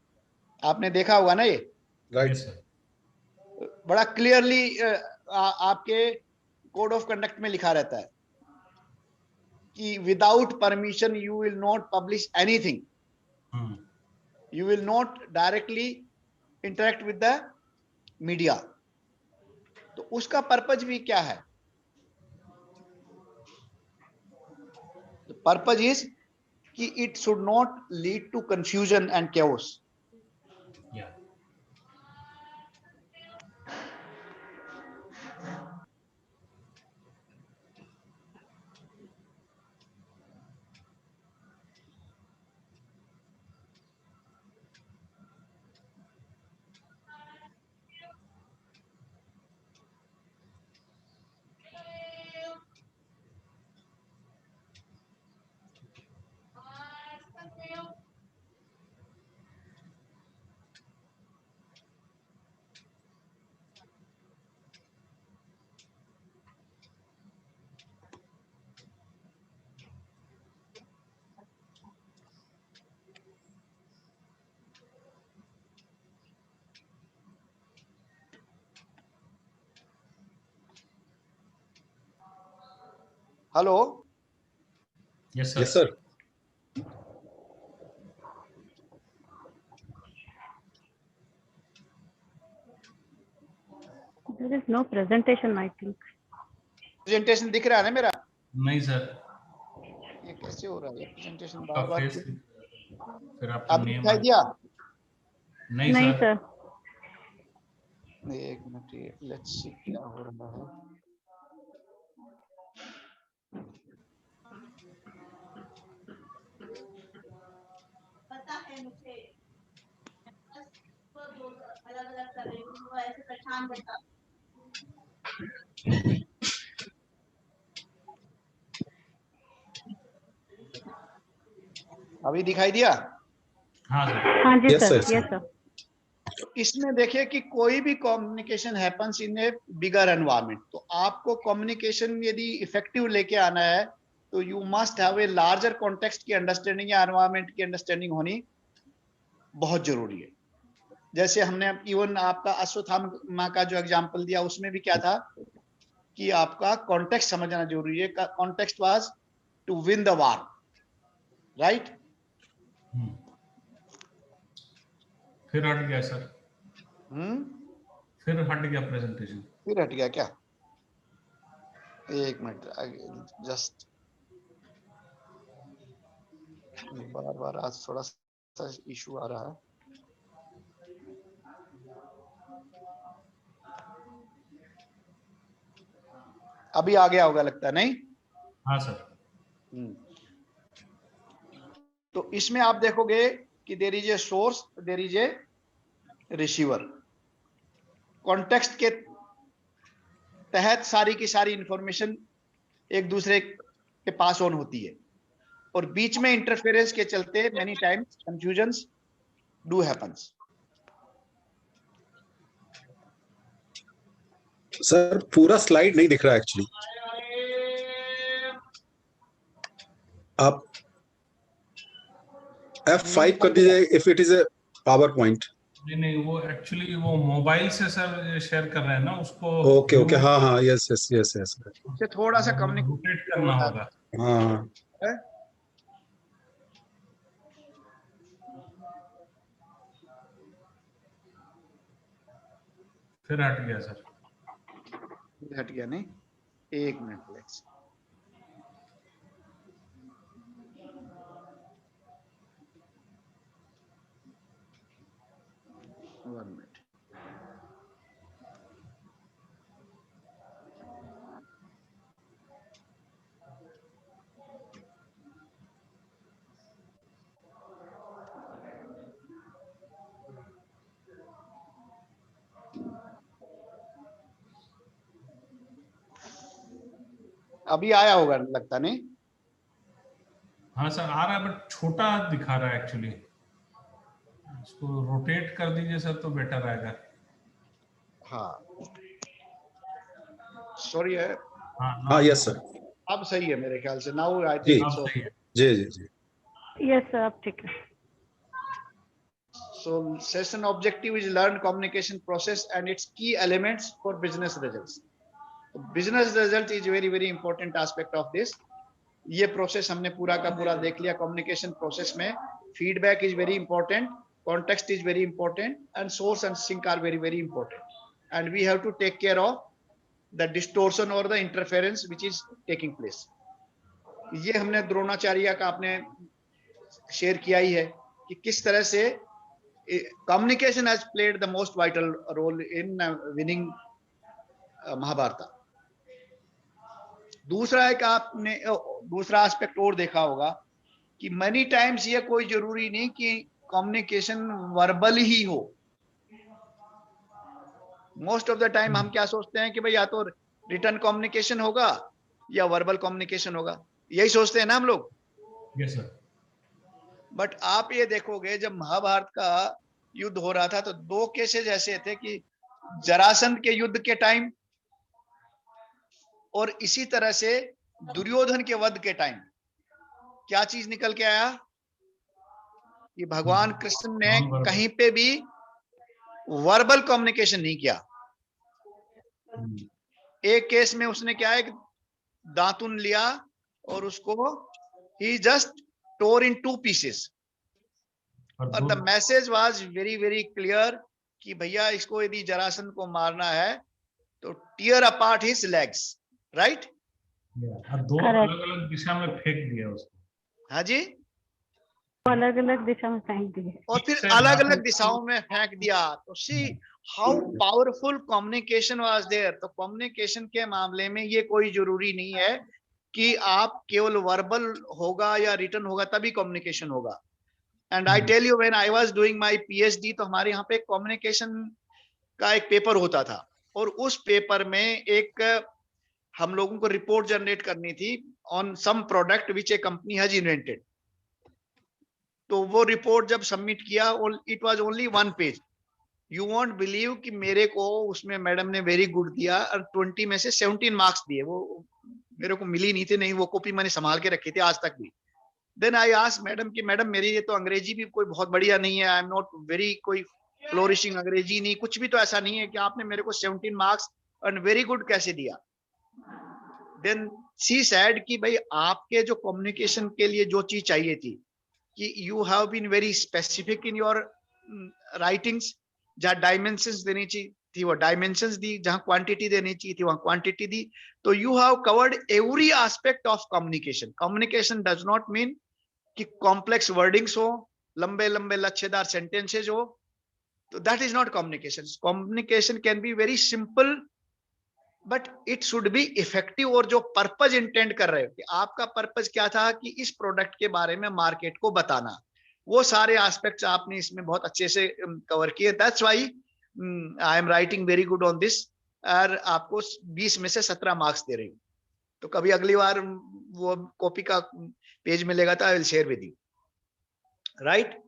आपने देखा होगा ना, ये राइट यस सर। सर। बड़ा क्लियरली आपके कोड ऑफ कंडक्ट में लिखा रहता है कि without permission you will not publish anything, you will not directly interact with the media। तो उसका पर्पज भी क्या है? Purpose is that it should not lead to confusion and chaos। या hello, yes yes sir. Sir. There is no presentation, I think. Presentation दिख रहा है ना मेरा? नहीं सर। ये कैसे हो रहा है प्रेजेंटेशन? आपका बार बार फेस फिर आपका अब नेम दिखाई दिया? नहीं नहीं सर। सर। एक मिनट, लेट्स सी क्या हो रहा है। पता है मुझे, बस वो दो अलग अलग कर रही हूँ, वो ऐसे परेशान करता। अभी दिखाई दिया? हाँ सर। हाँ जी Yes, sir. sir. Yes sir. इसमें देखिए कि कोई भी communication happens in A bigger environment. तो आपको कम्युनिकेशन यदि इफेक्टिव लेके आना है तो you must have a larger context की अंडरस्टैंडिंग या एनवायरनमेंट की अंडरस्टैंडिंग होनी बहुत जरूरी है। जैसे हमने इवन आपका अश्वत्थामा का जो एग्जांपल दिया उसमें भी क्या था कि आपका कॉन्टेक्स्ट समझना जरूरी है। Context was to win the war, right? फिर हट गया सर। फिर हट गया प्रेजेंटेशन। फिर हट गया क्या? एक मिनट, जस्ट बार बार आज थोड़ा सा इशू आ रहा है। अभी आ गया होगा लगता है, नहीं? हाँ सर। तो इसमें आप देखोगे कि there is a source, there is a receiver. Context के तहत सारी की सारी इंफॉर्मेशन एक दूसरे के पास ऑन होती है और बीच में इंटरफेरेंस के चलते many times confusions do happens. Sir पूरा स्लाइड नहीं दिख रहा एक्चुअली। आप F5 कर दीजिए if it is a power point. नहीं, वो एक्चुअली वो मोबाइल से सर शेयर कर रहे हैं ना उसको। ओके ओके, हाँ हाँ, यस यस यस यस, इससे थोड़ा सा रोटेट करना कम्युनिकेशन होगा। हाँ हाँ। है। फिर हट गया सर। हट गया नहीं, एक मिनट लेट्स। One minute. अभी आया होगा लगता नहीं। हाँ सर आ रहा है, बट छोटा दिखा रहा है एक्चुअली। इसको रोटेट कर दीजिए सर तो बेटर रहेगा। हाँ सॉरी है। हाँ हाँ यस सर, अब सही है मेरे ख्याल से, नाउ आई जी थिंक अब सो। सही है। जी जी जी। यस सर, अब ठीक है। So session objective is learn communication process and its key elements for business results. Business result is very important aspect of this. ये प्रोसेस हमने पूरा का पूरा देख लिया। कम्युनिकेशन प्रोसेस में feedback is very important, context is very important and source and sink are very important, and we have to take care of the distortion और the interference which is taking place. ये हमने द्रोणाचार्य का आपने शेयर किया ही है कि किस तरह से communication has played the most vital role in winning Mahabharat. दूसरा एक आपने दूसरा एस्पेक्ट और देखा होगा कि many times ये कोई जरूरी नहीं कि कम्युनिकेशन वर्बल ही हो। मोस्ट ऑफ द टाइम हम क्या सोचते हैं कि भाई या तो रिटर्न कम्युनिकेशन होगा या वर्बल कम्युनिकेशन होगा, यही सोचते हैं ना हम लोग। Yes sir. बट आप ये देखोगे जब महाभारत का युद्ध हो रहा था तो दो केसेस ऐसे थे कि जरासंध के युद्ध के टाइम और इसी तरह से दुर्योधन के वध के टाइम क्या चीज निकल के आया कि भगवान कृष्ण ने Non-verbal। कहीं पे भी वर्बल कम्युनिकेशन नहीं किया। एक केस में उसने क्या है, दातुन लिया और उसको ही जस्ट टोर इन 2 पीसेस, और the message was very clear कि भैया इसको यदि जरासंध को मारना है तो tear apart his legs, right. और दो Correct। अलग अलग दिशा में फेंक दिया उसको। हाँ जी, अलग अलग दिशा में फेंक दिए। और फिर से अलग धातु- अलग दिशाओं में फेंक दिया। तो see how powerful communication was there. तो कम्युनिकेशन के मामले में ये कोई जरूरी नहीं है कि आप केवल वर्बल होगा या रिटन होगा तभी कम्युनिकेशन होगा। And I tell you when I was doing my PhD तो हमारे यहाँ पे कम्युनिकेशन का एक पेपर होता था, और उस पेपर में एक हम लोगों को रिपोर्ट जनरेट करनी थी on some product which a company has invented. तो वो रिपोर्ट जब सबमिट किया, it was only 1 page. You won't believe कि मेरे को उसमें मैडम ने वेरी गुड दिया और 20 में से 17 मार्क्स दिए। वो मेरे को मिली नहीं थी, नहीं वो कॉपी मैंने संभाल के रखी थी आज तक भी। देन आई आस्क्ड मैडम कि मैडम मेरी ये तो अंग्रेजी भी कोई बहुत बढ़िया नहीं है, आई एम नॉट वेरी कोई फ्लोरिशिंग अंग्रेजी नहीं, कुछ भी तो ऐसा नहीं है कि आपने मेरे को 17 मार्क्स और वेरी गुड कैसे दिया। देन शी सेड कि भाई आपके जो कम्युनिकेशन के लिए जो चीज चाहिए थी कि you have been very specific in your writings, जहां डायमेंशंस देनी चाहिए थी वो डायमेंशंस दी, जहां क्वांटिटी देनी चाहिए थी वहां क्वांटिटी दी। तो you have covered every aspect of communication. Communication does not mean कि कॉम्प्लेक्स वर्डिंग्स हो, लंबे लंबे लच्छेदार सेंटेंसेज हो, तो that is not communication. Communication can be very simple but it should be effective. और जो पर्पज इंटेंड कर रहे हो कि आपका पर्पज क्या था कि इस प्रोडक्ट के बारे में मार्केट को बताना, वो सारे एस्पेक्ट्स आपने इसमें बहुत अच्छे से कवर किए। That's why I am writing very good on this, और आपको 20 में से 17 मार्क्स दे रही हूँ। तो कभी अगली बार वो कॉपी का पेज मिलेगा तो I will share with you, right.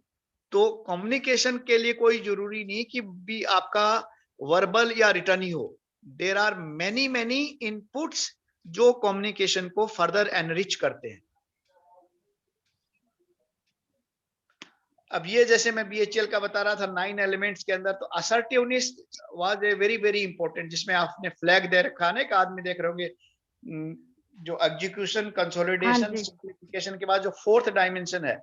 तो कम्युनिकेशन के लिए कोई जरूरी नहीं कि भी आपका वर्बल या रिटर्न ही हो। देयर आर मैनी इनपुट्स जो कम्युनिकेशन को फर्दर एनरिच करते हैं। अब ये जैसे मैं BHEL का बता रहा था 9 एलिमेंट्स के अंदर, तो assertiveness was a very very important, जिसमें आपने फ्लैग दे रखा है ना, एक आदमी देख रहे होंगे, जो एग्जीक्यूशन, कंसोलिडेशन, जी। सिंप्लीफिकेशन के बाद जो 4th डायमेंशन है,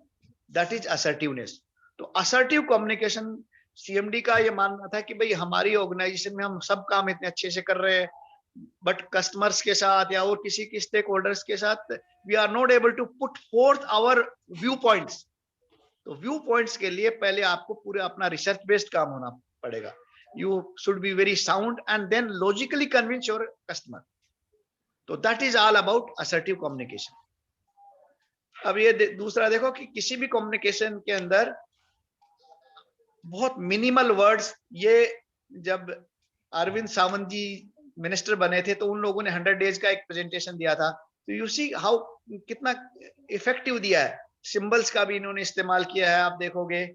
दैट इज असर्टिवनेस। तो असर्टिव कम्युनिकेशन, CMD का ये मानना था कि भाई हमारी ऑर्गेनाइजेशन में हम सब काम इतने अच्छे से कर रहे हैं, बट कस्टमर्स के साथ या और किसी की स्टेक होल्डर्स के साथ we are not able to put forth our viewpoints. तो व्यू पॉइंट्स के लिए पहले आपको पूरा अपना रिसर्च बेस्ड काम होना पड़ेगा। You should be very sound and then logically convince your customer. तो that is all about assertive communication. अब ये दूसरा देखो कि किसी भी कम्युनिकेशन के अंदर बहुत मिनिमल वर्ड्स, ये जब अरविंद सावंत जी मिनिस्टर बने थे तो उन लोगों ने 100 डेज का एक प्रेजेंटेशन दिया था। तो यू सी हाउ कितना इफेक्टिव दिया है। सिंबल्स का भी इन्होंने इस्तेमाल किया है। आप देखोगे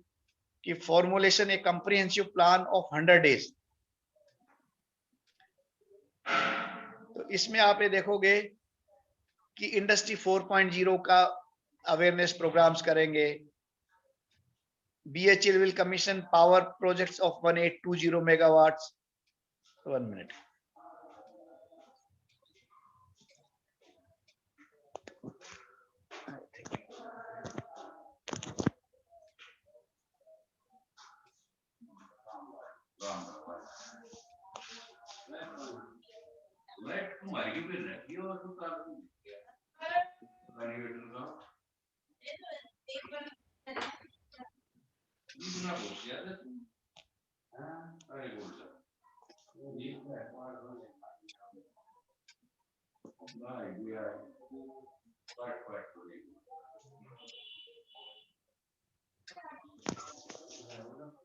कि formulation A comprehensive plan of 100 days. तो इसमें आप ये देखोगे कि इंडस्ट्री 4.0 का अवेयरनेस प्रोग्राम्स करेंगे। BHEL will commission power projects of 1820 megawatts. 1 minute.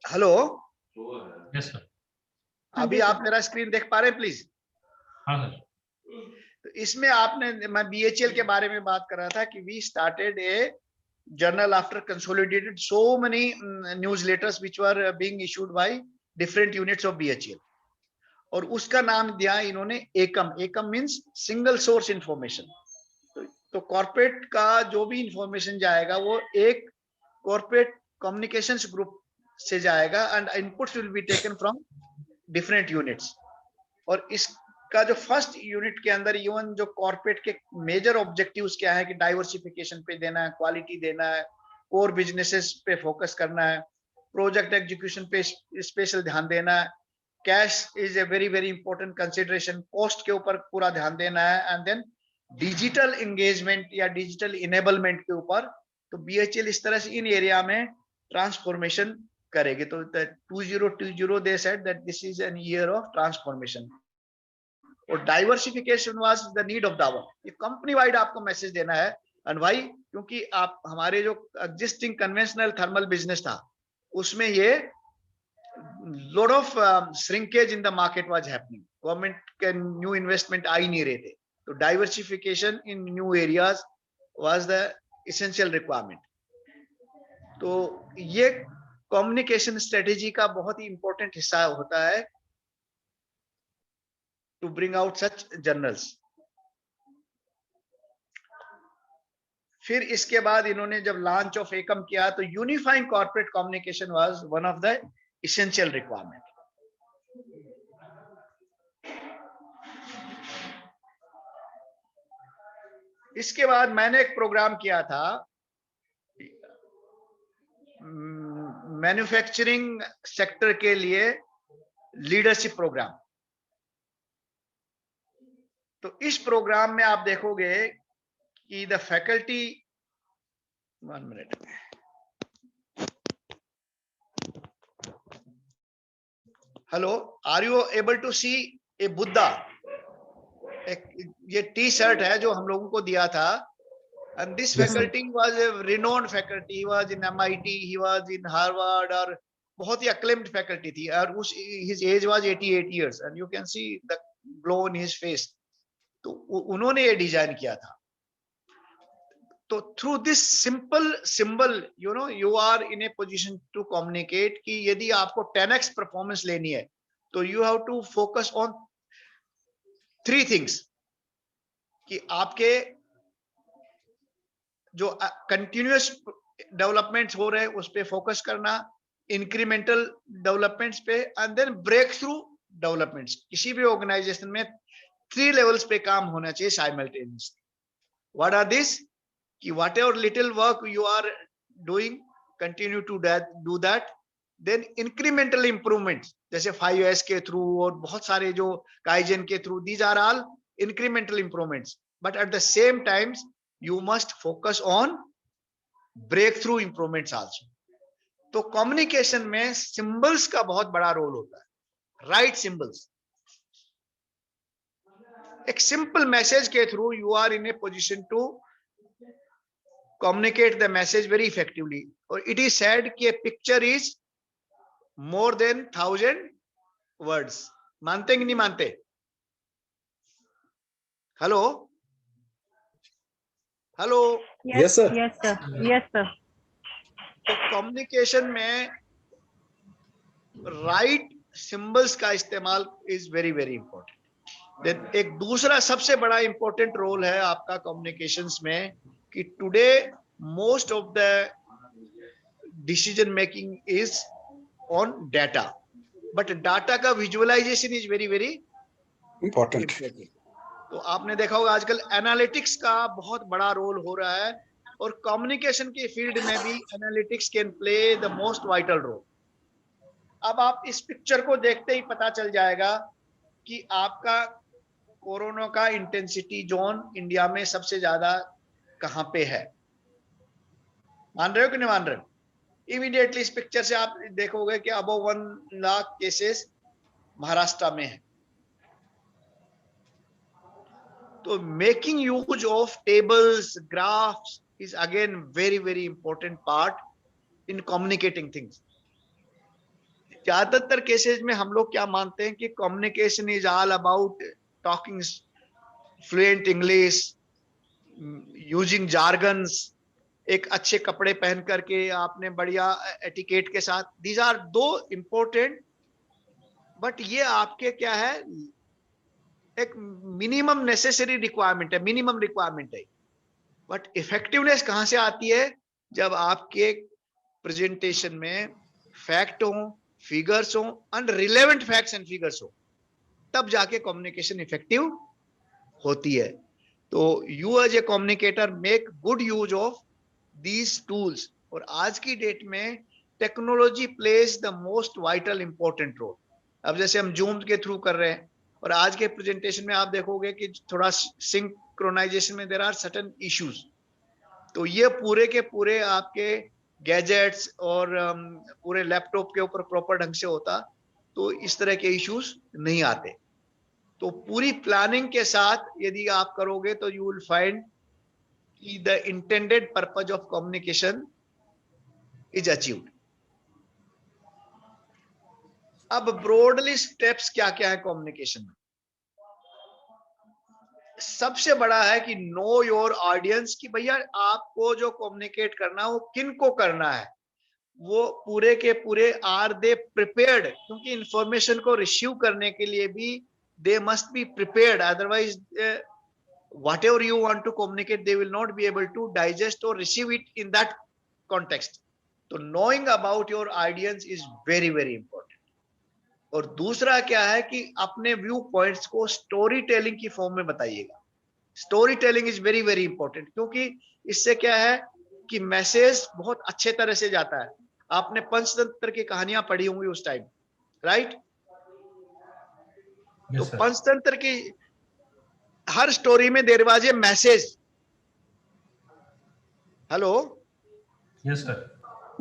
Hello, yes sir. अभी आप मेरा स्क्रीन देख पा रहे हैं प्लीज? हाँ सर। तो इसमें आपने, मैं BHEL के बारे में बात कर रहा था कि we started a journal after consolidated so many newsletters which were being issued by different units of BHEL, और उसका नाम दिया इन्होंने एकम। एकम मींस सिंगल सोर्स इंफॉर्मेशन। तो कॉर्पोरेट का जो भी इंफॉर्मेशन जाएगा वो एक कॉर्पोरेट कम्युनिकेशंस ग्रुप से जाएगा and inputs will be taken from different units. और इसका जो फर्स्ट यूनिट के अंदर इवन जो कॉर्पोरेट के मेजर ऑब्जेक्टिव्स क्या है कि डाइवर्सिफिकेशन पे देना है, क्वालिटी देना है, कोर बिजनेसेस पे फोकस करना है, प्रोजेक्ट एग्जीक्यूशन पे स्पेशल ध्यान देना है, cash is a very very important consideration, cost के ऊपर पूरा ध्यान देना है, एंड देन डिजिटल एंगेजमेंट या डिजिटल इनेबलमेंट के ऊपर। तो BHEL इस तरह से इन एरिया में ट्रांसफॉर्मेशन करेगी। तो 2020 they said that this is an year of transformation, और diversification was the need of the hour. ये कंपनी वाइड आपको मैसेज देना है। And why? क्योंकि आप हमारे जो एग्जिस्टिंग कन्वेंशनल थर्मल बिजनेस था उसमें ये lot of shrinkage in the market was happening. Government के new investment आ ही नहीं रहे थे। तो diversification in new areas was the essential requirement. तो ये communication strategy का बहुत ही important हिस्सा होता है to bring out such journals. फिर इसके बाद इन्होंने जब लॉन्च ऑफ एकम किया तो unifying corporate communication was one of the essential requirement. इसके बाद मैंने एक प्रोग्राम किया था मैन्युफैक्चरिंग सेक्टर के लिए लीडरशिप प्रोग्राम। तो इस प्रोग्राम में आप देखोगे कि the faculty, 1 minute, hello, are you able to see a Buddha? ये टी-शर्ट है जो हम लोगों को दिया था। And this faculty was a renowned faculty, he was in MIT, he was in Harvard, और बहुत ही अक्लेम्ड फैकल्टी थी। और उस his age was 88 years and you can see the glow in his face. तो उन्होंने ये डिजाइन किया था। तो through this simple symbol you are in a position to communicate कि यदि आपको 10x परफॉर्मेंस लेनी है तो you have to focus on 3 things, कि आपके जो कंटिन्यूअस डेवलपमेंट्स हो रहे हैं उस पे फोकस करना, इंक्रीमेंटल डेवलपमेंट्स पे, and then breakthrough developments. किसी भी ऑर्गेनाइजेशन में 3 लेवल्स पे काम होना चाहिए साइमल्टेनियसली। What are this? कि whatever little work you are doing, continue to do that. Then incremental improvement, जैसे 5S के थ्रू और बहुत सारे जो काइजन के through, these are all incremental improvements, but at the same times you must focus on breakthrough improvements also. तो कम्युनिकेशन में सिंबल्स का बहुत बड़ा रोल होता है, राइट सिंबल्स। एक सिंपल मैसेज के through you are in a position to communicate the message very effectively. Or it is said कि a picture is more than 1,000 words. मानते कि नहीं मानते? Hello hello. Yes, sir. Yes, sir. Yes, sir. तो कम्युनिकेशन में राइट सिंबल्स का इस्तेमाल is very very important. Then एक दूसरा सबसे बड़ा इंपॉर्टेंट रोल है आपका कम्युनिकेशंस में कि today most of the decision making is on data, but data का visualisation is very very Important. तो आपने देखा होगा आजकल एनालिटिक्स का बहुत बड़ा रोल हो रहा है, और कम्युनिकेशन के फील्ड में भी analytics can play the most vital role. अब आप इस पिक्चर को देखते ही पता चल जाएगा कि आपका कोरोना का इंटेंसिटी जोन इंडिया में सबसे ज्यादा कहां पे है। मान रहे हो कि नहीं मान रहे हो? इमीडिएटली इस पिक्चर से आप देखोगे कि अबव 1 लाख केसेस महाराष्ट्र में है। तो making use of tables, graphs is again very very important part in communicating things. ज्यादातर केसेस में हम लोग क्या मानते हैं कि communication is all about talking fluent English, using jargons, एक अच्छे कपड़े पहन करके आपने बढ़िया एटिकेट के साथ। दीज आर दो इंपॉर्टेंट, बट ये आपके क्या है, एक मिनिमम नेसेसरी रिक्वायरमेंट है, मिनिमम रिक्वायरमेंट है। बट इफेक्टिवनेस कहां से आती है? जब आपके प्रेजेंटेशन में फैक्ट हो, फिगर्स हो, and relevant facts and figures हो, तब जाके कम्युनिकेशन इफेक्टिव होती है। तो you as a communicator make good use of these tools. और आज की डेट में technology plays the most vital important role. अब जैसे हम जूम के थ्रू कर रहे हैं, और आज के प्रेजेंटेशन में आप देखोगे कि थोड़ा सिंक्रोनाइजेशन में देयर आर सर्टेन इश्यूज। तो ये पूरे के पूरे आपके गैजेट्स और पूरे लैपटॉप के ऊपर प्रॉपर ढंग से होता तो इस तरह के इश्यूज नहीं आते। तो पूरी प्लानिंग के साथ यदि आप करोगे तो यू विल फाइंड कि the intended purpose of communication is achieved. अब ब्रॉडली स्टेप्स क्या क्या है कम्युनिकेशन में? सबसे बड़ा है कि नो योर ऑडियंस, कि भैया आपको जो कम्युनिकेट करना है वो किन को करना है, वो पूरे के पूरे आर दे प्रिपेयर्ड? क्योंकि इंफॉर्मेशन को रिसीव करने के लिए भी दे must be prepared, otherwise whatever you want to communicate they will not be able to digest or receive it in that context. तो knowing about your audience is very very important. और दूसरा क्या है कि अपने व्यू पॉइंट्स को स्टोरी टेलिंग की फॉर्म में बताइएगा। Story telling is very very important, क्योंकि इससे क्या है कि मैसेज बहुत अच्छे तरह से जाता है। आपने पंचतंत्र की कहानियां पढ़ी होंगी उस टाइम, राइट? तो पंचतंत्र की हर स्टोरी में there was a message. Hello, yes sir,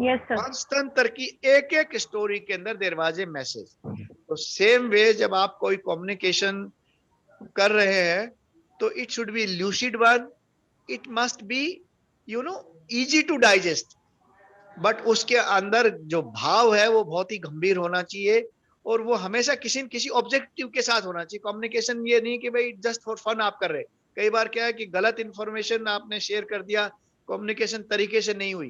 yes sir. Panchatantra की एक एक स्टोरी के अंदर देयर वाज ए मैसेज। तो सेम वे जब आप कोई कम्युनिकेशन कर रहे हैं तो it should be lucid one, it must be you know easy to digest, but उसके अंदर जो भाव है वो बहुत ही गंभीर होना चाहिए, और वो हमेशा किसी न किसी ऑब्जेक्टिव के साथ होना चाहिए। कम्युनिकेशन ये नहीं कि भाई जस्ट फॉर फन आप कर रहे। कई बार क्या है कि गलत इंफॉर्मेशन आपने शेयर कर दिया, कम्युनिकेशन तरीके से नहीं हुई,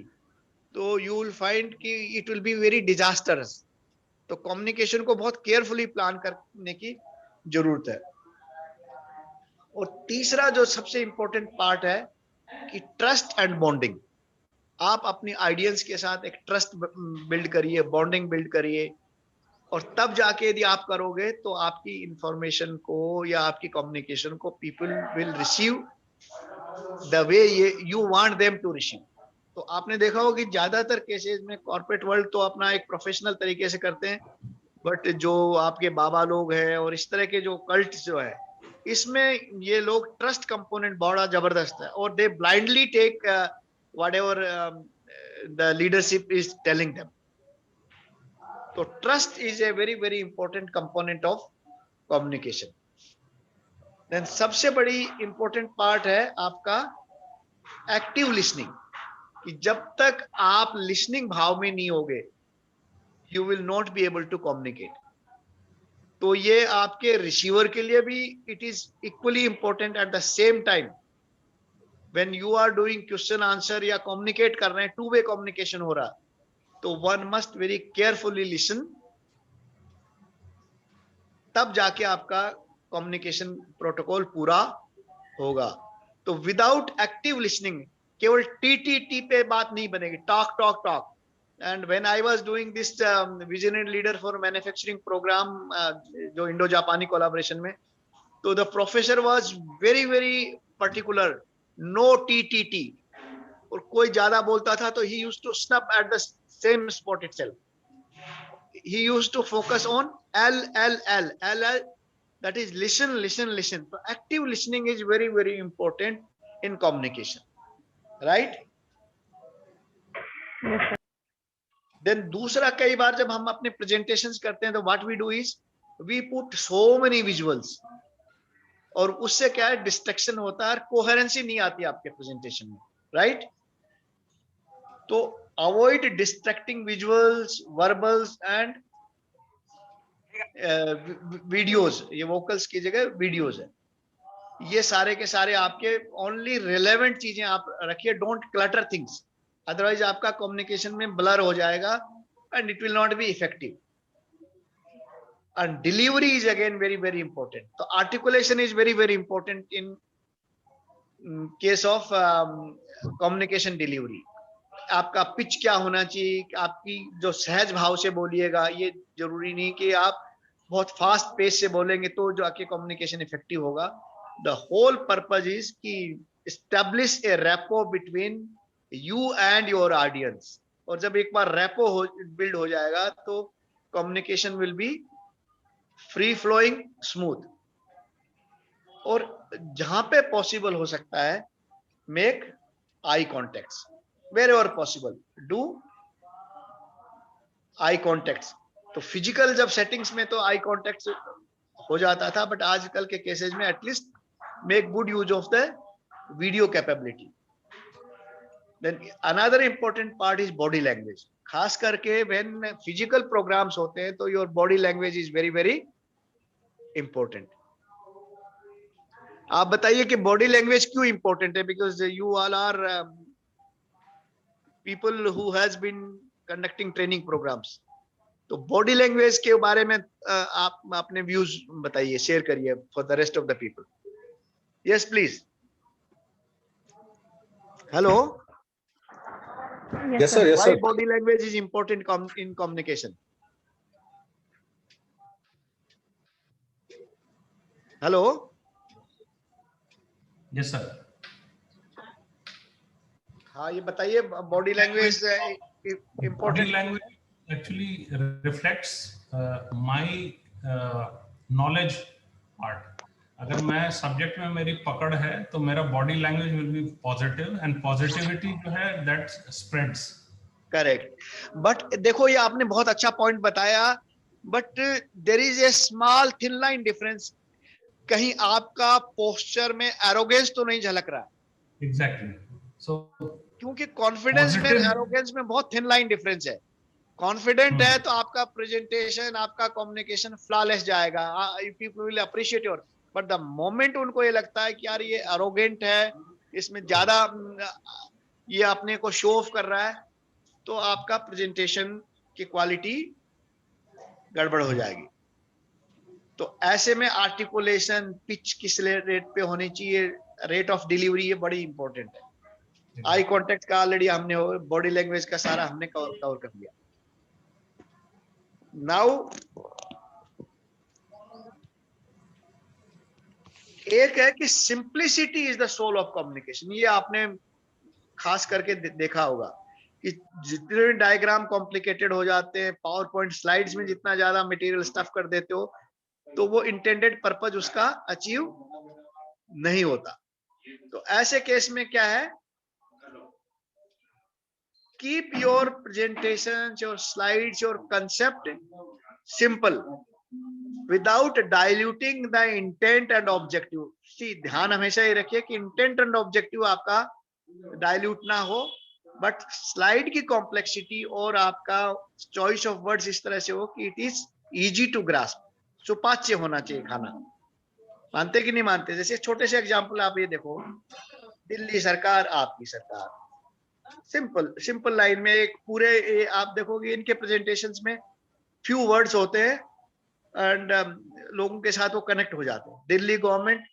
तो यू विल फाइंड कि it will be very disastrous. तो कम्युनिकेशन को बहुत केयरफुली प्लान करने की जरूरत है। और तीसरा जो सबसे इंपॉर्टेंट पार्ट है कि ट्रस्ट एंड बॉन्डिंग। आप अपनी आइडियंस के साथ एक ट्रस्ट बिल्ड करिए, बॉन्डिंग बिल्ड करिए, और तब जाके यदि आप करोगे तो आपकी इंफॉर्मेशन को या आपकी कम्युनिकेशन को people will receive the way you want them to receive. तो आपने देखा होगा कि ज्यादातर केसेस में कॉर्पोरेट वर्ल्ड तो अपना एक प्रोफेशनल तरीके से करते हैं, बट जो आपके बाबा लोग हैं और इस तरह के जो कल्ट जो है, इसमें ये लोग ट्रस्ट कंपोनेंट बड़ा जबरदस्त है, और they blindly take whatever the leadership is telling them. तो trust is a very very important component of communication. Then सबसे बड़ी इंपॉर्टेंट पार्ट है आपका एक्टिव लिसनिंग, कि जब तक आप लिसनिंग भाव में नहीं होगे you will not be able to communicate. तो ये आपके रिसीवर के लिए भी it is equally important. At the same time when you are doing question answer या कम्युनिकेट कर रहे हैं, टू वे कम्युनिकेशन हो रहा, तो one must very carefully listen, तब जाके आपका कम्युनिकेशन प्रोटोकॉल पूरा होगा। तो विदाउट एक्टिव लिसनिंग केवल टी पे बात नहीं बनेगी, talk talk talk. And when I was doing this visionary leader for manufacturing programme, जो इंडो जापानी कोलैबोरेशन में, तो the professor was very very particular, no टी। और कोई ज्यादा बोलता था तो he used to snap at the same spot itself. he used to focus on L, that is listen. So active listening is very very important in communication, right? Then दूसरा, कई बार जब हम अपने presentations करते हैं तो what we do is we put so many visuals, और उससे क्या है, distraction होता है, coherency नहीं आती आपके presentation में, right? तो avoid distracting visuals, verbals and videos. ये वोकल्स की जगह वीडियोस है। ये सारे के सारे आपके ओनली रिलेवेंट चीजें आप रखिए, डोंट क्लटर थिंग्स, अदरवाइज आपका कम्युनिकेशन में ब्लर हो जाएगा and it will not be effective. And delivery is again very very important. तो articulation is very very important in case of communication delivery. आपका पिच क्या होना चाहिए, आपकी जो सहज भाव से बोलिएगा, ये जरूरी नहीं कि आप बहुत फास्ट पेस से बोलेंगे तो जो आपके कम्युनिकेशन इफेक्टिव होगा। द होल पर्पज इज कि establish a rapport between you and your audience, और जब एक बार रैपो बिल्ड हो जाएगा तो communication will be free flowing, smooth. और जहां पे पॉसिबल हो सकता है, make eye contact, wherever possible do eye contacts। तो फिजिकल जब सेटिंग्स में तो आई कॉन्टेक्ट हो जाता था, बट आजकल के केसेस में at least make good use of the video capability. Then another important part is body language. खास करके व्हेन फिजिकल प्रोग्राम्स होते हैं तो your body language is very very important. आप बताइए कि बॉडी लैंग्वेज क्यों इंपॉर्टेंट है? Because you all are people who has been conducting training programs। तो बॉडी लैंग्वेज के बारे में आप अपने व्यूज बताइए, शेयर करिए for the rest of the people. Yes please. Hello. Yes sir, yes Why sir. body language is important in communication? Hello. Yes sir. हाँ, ये बताइए, body language Body important. language actually reflects my knowledge part। अगर मैं सब्जेक्ट में मेरी पकड़ है तो मेरा body language will be positive, and positivity जो है दैट स्प्रेड्स। करेक्ट। बट देखो, ये आपने बहुत अच्छा पॉइंट बताया, but there is a small thin line difference. कहीं आपका पोस्चर में एरोगेंस तो नहीं झलक रहा? एग्जैक्टली। सो क्योंकि कॉन्फिडेंस में एरोगेंस में बहुत थिन लाइन डिफरेंस है। कॉन्फिडेंट है तो आपका प्रेजेंटेशन, आपका कम्युनिकेशन फ्लॉलेस जाएगा, people will appreciate your. But the moment उनको ये लगता है कि यार ये एरोगेंट है, इसमें ज्यादा ये अपने को शो ऑफ कर रहा है, तो आपका प्रेजेंटेशन की क्वालिटी गड़बड़ हो जाएगी। तो ऐसे में आर्टिकुलेशन, पिच किस रेट पे होनी चाहिए, रेट ऑफ डिलीवरी, ये बड़ी इंपॉर्टेंट है। आई कांटेक्ट का ऑलरेडी हमने, बॉडी लैंग्वेज का सारा हमने कवर कर लिया। नाउ एक है कि simplicity is the soul of communication. ये आपने खास करके देखा होगा कि जितने डायग्राम कॉम्प्लिकेटेड हो जाते हैं, पावर पॉइंट स्लाइड्स में जितना ज्यादा मटेरियल स्टफ कर देते हो, तो वो इंटेंडेड पर्पज उसका अचीव नहीं होता। तो ऐसे केस में क्या है, keep your presentation, your slides, your concept simple without diluting the intent and objective. ध्यान हमेशा ये रखिए कि इंटेंट एंड ऑब्जेक्टिव आपका डाइल्यूट ना हो, बट स्लाइड की कॉम्प्लेक्सिटी और आपका चॉइस ऑफ वर्ड्स इस तरह से हो कि it is easy to grasp, सुपाच्य होना चाहिए खाना। मानते कि नहीं मानते? जैसे छोटे से एग्जांपल आप ये देखो, दिल्ली सरकार आपकी सरकार, सिंपल लाइन में एक पूरे आप देखोगे इनके प्रेजेंटेशंस में फ्यू वर्ड्स होते हैं एंड लोगों के साथ वो कनेक्ट हो जाते हैं। Delhi government,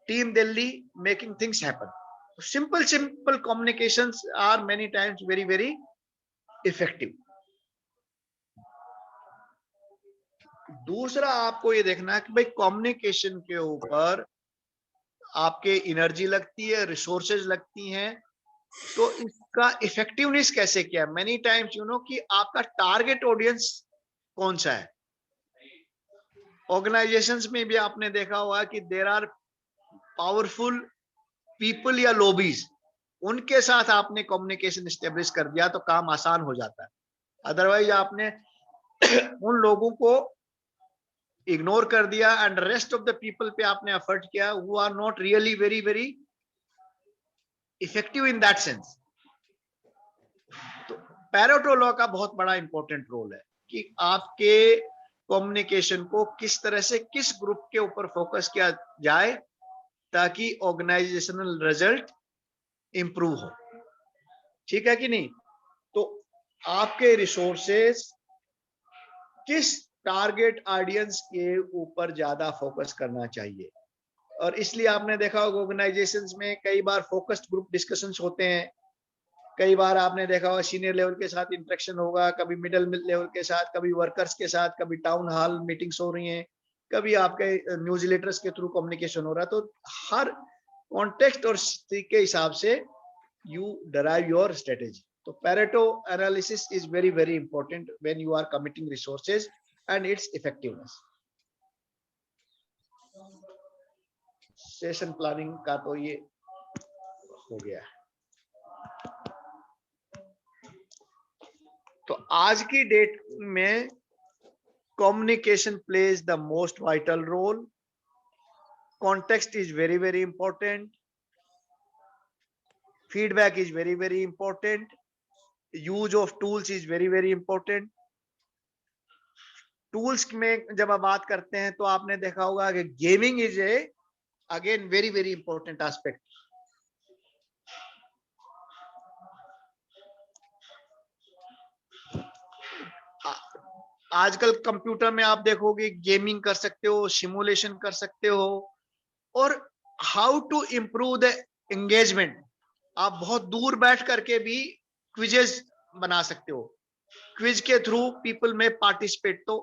team Delhi, making things happen. simple communications are many times very effective। दूसरा आपको ये देखना है कि भाई कम्युनिकेशन के ऊपर आपके एनर्जी लगती है, रिसोर्सेज लगती हैं, तो इसका इफेक्टिवनेस कैसे क्या है। मेनी टाइम्स कि आपका टारगेट ऑडियंस कौन सा है। ऑर्गेनाइजेशंस में भी आपने देखा हुआ कि देयर आर पावरफुल पीपल या लॉबीज, उनके साथ आपने कम्युनिकेशन एस्टेब्लिश कर दिया तो काम आसान हो जाता है। अदरवाइज आपने उन लोगों को इग्नोर कर दिया and rest of the people पे आपने एफर्ट किया, who are not really very effective in that sense. तो पैरेटो लॉ का बहुत बड़ा इंपॉर्टेंट रोल है कि आपके कम्युनिकेशन को किस तरह से किस ग्रुप के ऊपर फोकस किया जाए ताकि ऑर्गेनाइजेशनल रिजल्ट इंप्रूव हो। ठीक है कि नहीं? तो आपके रिसोर्सेस किस टारगेट ऑडियंस के ऊपर ज्यादा फोकस करना चाहिए। और इसलिए आपने देखा होगा ऑर्गेनाइजेशंस में कई बार फोकस्ड ग्रुप डिस्कशंस होते हैं, कई बार आपने देखा होगा सीनियर लेवल के साथ इंटरेक्शन होगा, कभी मिडिल लेवल के साथ, कभी वर्कर्स के साथ, कभी टाउन हॉल मीटिंग्स हो रही हैं, कभी आपके न्यूज़लेटर्स के थ्रू कम्युनिकेशन हो रहा है। तो हर कॉन्टेक्स्ट और स्थिति के हिसाब से यू डराइव योर स्ट्रेटेजी। तो Pareto analysis is very important when you are committing resources and its effectiveness. Session planning का तो ये हो गया। तो आज की डेट में communication plays the most vital role. Context is very important. Feedback is very important. Use of tools is very important. Tools में जब आप बात करते हैं तो आपने देखा होगा कि gaming is a again very important aspect. आजकल कंप्यूटर में आप देखोगे गेमिंग कर सकते हो, सिमुलेशन कर सकते हो, और how to improve the engagement. आप बहुत दूर बैठ करके भी क्विजेस बना सकते हो, क्विज के थ्रू पीपल में पार्टिसिपेट। तो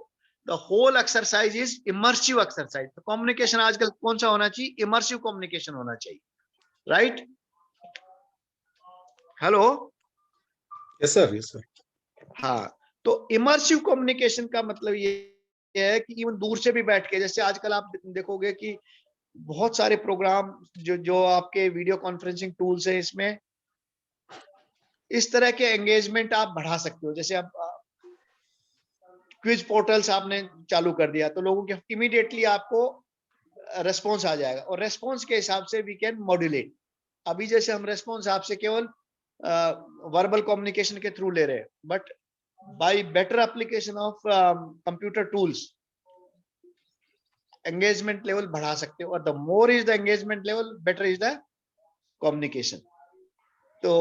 the whole exercise is immersive exercise. तो कम्युनिकेशन आजकल कौन सा होना चाहिए? इमर्सिव कम्युनिकेशन होना चाहिए, राइट? Hello, yes sir. हाँ, तो इमर्सिव कम्युनिकेशन का मतलब ये है कि इवन दूर से भी बैठ के, जैसे आजकल आप देखोगे कि बहुत सारे प्रोग्राम जो आपके वीडियो कॉन्फ्रेंसिंग टूल्स हैं, इसमें इस तरह के एंगेजमेंट आप बढ़ा सकते हो। जैसे आप क्विज पोर्टल्स आपने चालू कर दिया तो लोगों के इमीडिएटली आपको रेस्पॉन्स आ जाएगा, और रेस्पॉन्स के हिसाब से वी कैन मॉड्यूलेट। अभी जैसे हम रेस्पॉन्स आपसे केवल वर्बल कम्युनिकेशन के थ्रू ले रहे हैं, but by better application of computer tools engagement level बढ़ा सकते हो, और the more is the engagement level better is the communication। तो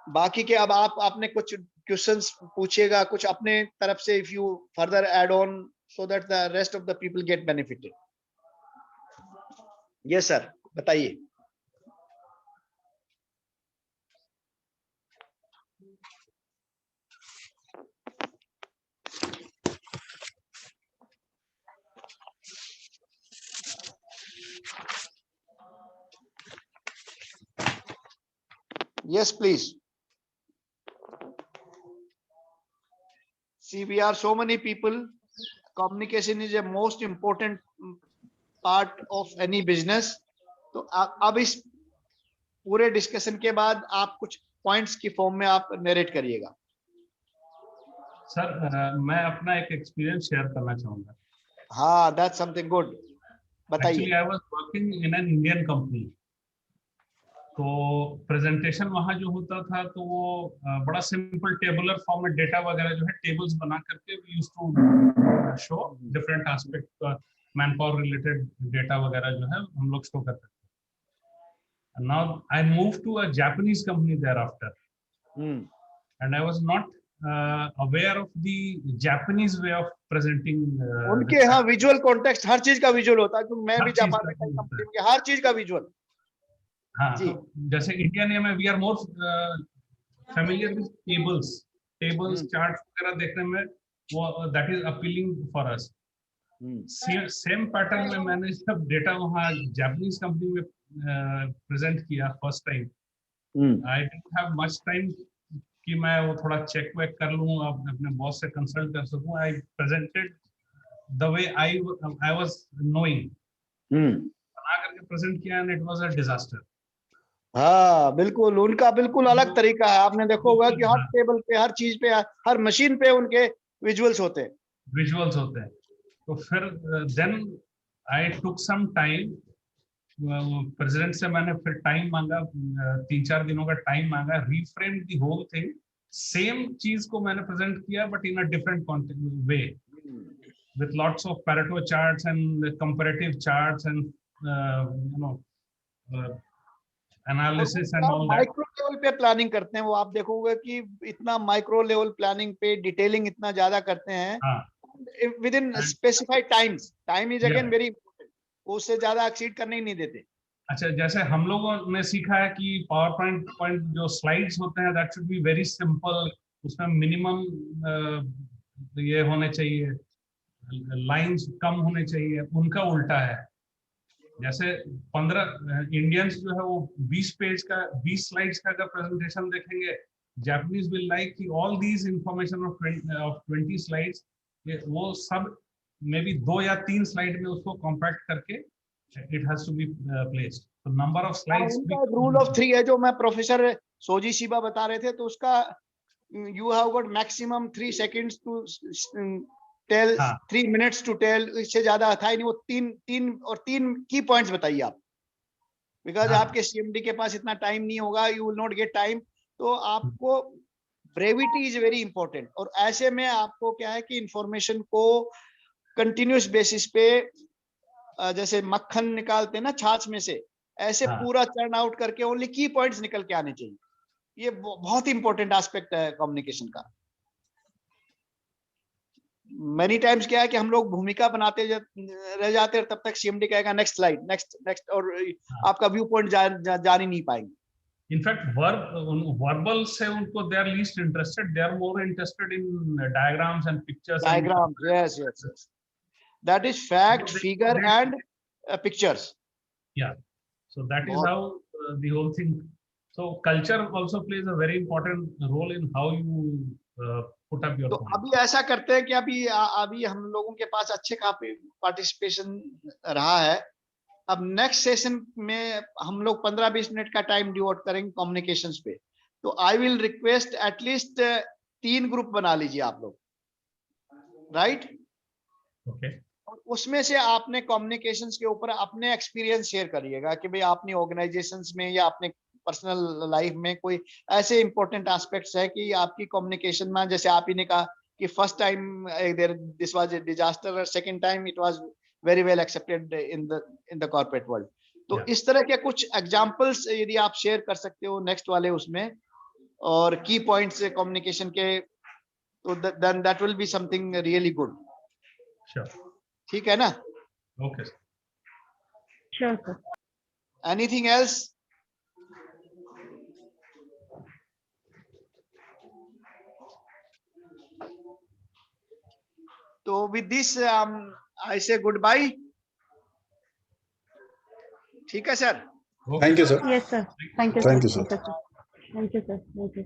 बाकी के अब आपने कुछ क्वेश्चंस पूछेगा कुछ अपने तरफ से, if you further add on so that the rest of the people get benefited। yes sir, बताइए। Yes, please. See, we are so many people. Communication is a most important part of any business. तो अब इस पूरे डिस्कशन के बाद आप कुछ पॉइंट्स की फॉर्म में आप नरेट करिएगा। सर मैं अपना एक एक्सपीरियंस शेयर करना चाहूंगा। हाँ, that's something good. बताइए। Actually, I was working in an Indian company. तो प्रेजेंटेशन वहाँ जो होता था तो वो बड़ा सिंपल टेबुलर फॉर्म में डेटा वगैरह जो है टेबल्स बना करके we used to show different aspect manpower related data वगैरह जो है हम लोग शो करते थे। Now I move to a Japanese company thereafter and I was not aware of the Japanese way of presenting. उनके यहाँ विजुअल कॉन्टेक्स्ट हर चीज का विजुअल होता है, क्योंकि मैं भी जापान में कंपनी में हर चीज का विजुअल। हाँ, तो जैसे इंडिया में we are more familiar with tables charts वगैरह देखने में वो that is appealing for us. Same pattern में मैंने सब डेटा वहाँ जापानीज कंपनी में प्रेजेंट किया first time. I didn't have much time कि मैं वो थोड़ा चेक वेक कर लूँ, अपने बॉस से कंसल्ट कर सकूँ। I presented the way I was knowing, बना करके प्रेजेंट किया and it was a disaster. हाँ बिल्कुल, उनका बिल्कुल अलग तरीका है। आपने देखा होगा कि हर टेबल पे, हर चीज पे, हर मशीन पे उनके विजुअल्स होते हैं। तो फिर then I took some time, president से मैंने फिर टाइम मांगा, 3-4 दिनों का टाइम मांगा, reframe the whole thing. Same चीज को मैंने प्रेजेंट किया but in a different way with lots of Pareto charts and comparative charts and analysis and all that. Micro level पे प्लानिंग करते हैं वो, आप देखोगे कि इतना माइक्रो लेवल प्लानिंग पे डिटेलिंग इतना ज्यादा करते हैं with in specified times. Time is again very important, उससे ज्यादा एक्सीड करने ही नहीं देते। अच्छा, जैसे हम लोगों ने सीखा है कि पावर पॉइंट जो स्लाइड्स होते हैं that should be very simple, उसमें मिनिमम ये होने चाहिए, लाइंस कम होने चाहिए। उनका उल्टा है। जैसे 15 इंडियंस जो है वो 20 पेज का 20 स्लाइड्स का अगर प्रेजेंटेशन देखेंगे, जापानीज विल लाइक कि all these information of 20 slides, वो सब मे बी 2 या 3 स्लाइड में उसको कॉम्पैक्ट करके it has to be placed. तो number of slides rule of 3 है जो मैं प्रोफेसर सोजी शिबा बता रहे थे, तो उसका you have got maximum 3 seconds to tell, 3 minutes to tell, इससे ज्यादा था ही नहीं। वो 3 की पॉइंट्स बताइए आप, बिकॉज आपके सीएमडी के पास इतना टाइम नहीं होगा, you will not get time. तो आपको ब्रेविटी इज वेरी इंपॉर्टेंट। और ऐसे में आपको क्या है कि इंफॉर्मेशन को कंटिन्यूस बेसिस पे जैसे मक्खन निकालते हैं ना छाछ में से, ऐसे पूरा टर्न आउट करके ओनली की पॉइंट्स निकल के आने चाहिए। ये बहुत इंपॉर्टेंट एस्पेक्ट है कम्युनिकेशन का। मेनी टाइम्स क्या है कि हम लोग भूमिका बनाते रह जाते हैं, तब तक सीएमडी कहेगा नेक्स्ट स्लाइड, नेक्स्ट, और आपका व्यू पॉइंट जान ही नहीं पाएंगे। इनफैक्ट वर्बल से उनको they are least interested, they are more interested in diagrams and pictures. Diagrams, yes, that is fact, figure and pictures. Yeah, so that is how the whole thing. So culture also plays a very important role in how you put up your तो point. अभी ऐसा करते हैं कि अभी हम लोगों के पास अच्छे काफी पार्टिसिपेशन रहा है। अब नेक्स्ट सेशन में हम लोग 15-20 मिनट का टाइम डिवोट करेंगे कम्युनिकेशंस पे। तो I will request at least 3 group बना लीजिए आप लोग, राइट? ओके। उसमें से आपने कम्युनिकेशंस के ऊपर अपने एक्सपीरियंस शेयर करिएगा कि भाई आपने ऑर्गेनाइजेशंस में या अपने पर्सनल लाइफ में कोई ऐसे इंपॉर्टेंट एस्पेक्ट्स है कि आपकी कम्युनिकेशन में, जैसे आप ही ने कहा कि first time this was a disaster, second time it was very well accepted in the corporate world. तो इस तरह के कुछ एग्जांपल्स यदि आप शेयर कर सकते हो नेक्स्ट वाले उसमें, और की पॉइंट्स कम्युनिकेशन के, तो then that will be something really good. Sure, ठीक है ना? Okay sure sir. Anything else? तो with this I say good bye. ठीक है sir? Thank you, sir. Yes sir. Thank you Thank sir. you, sir. Okay, sir. Thank you sir, thank you.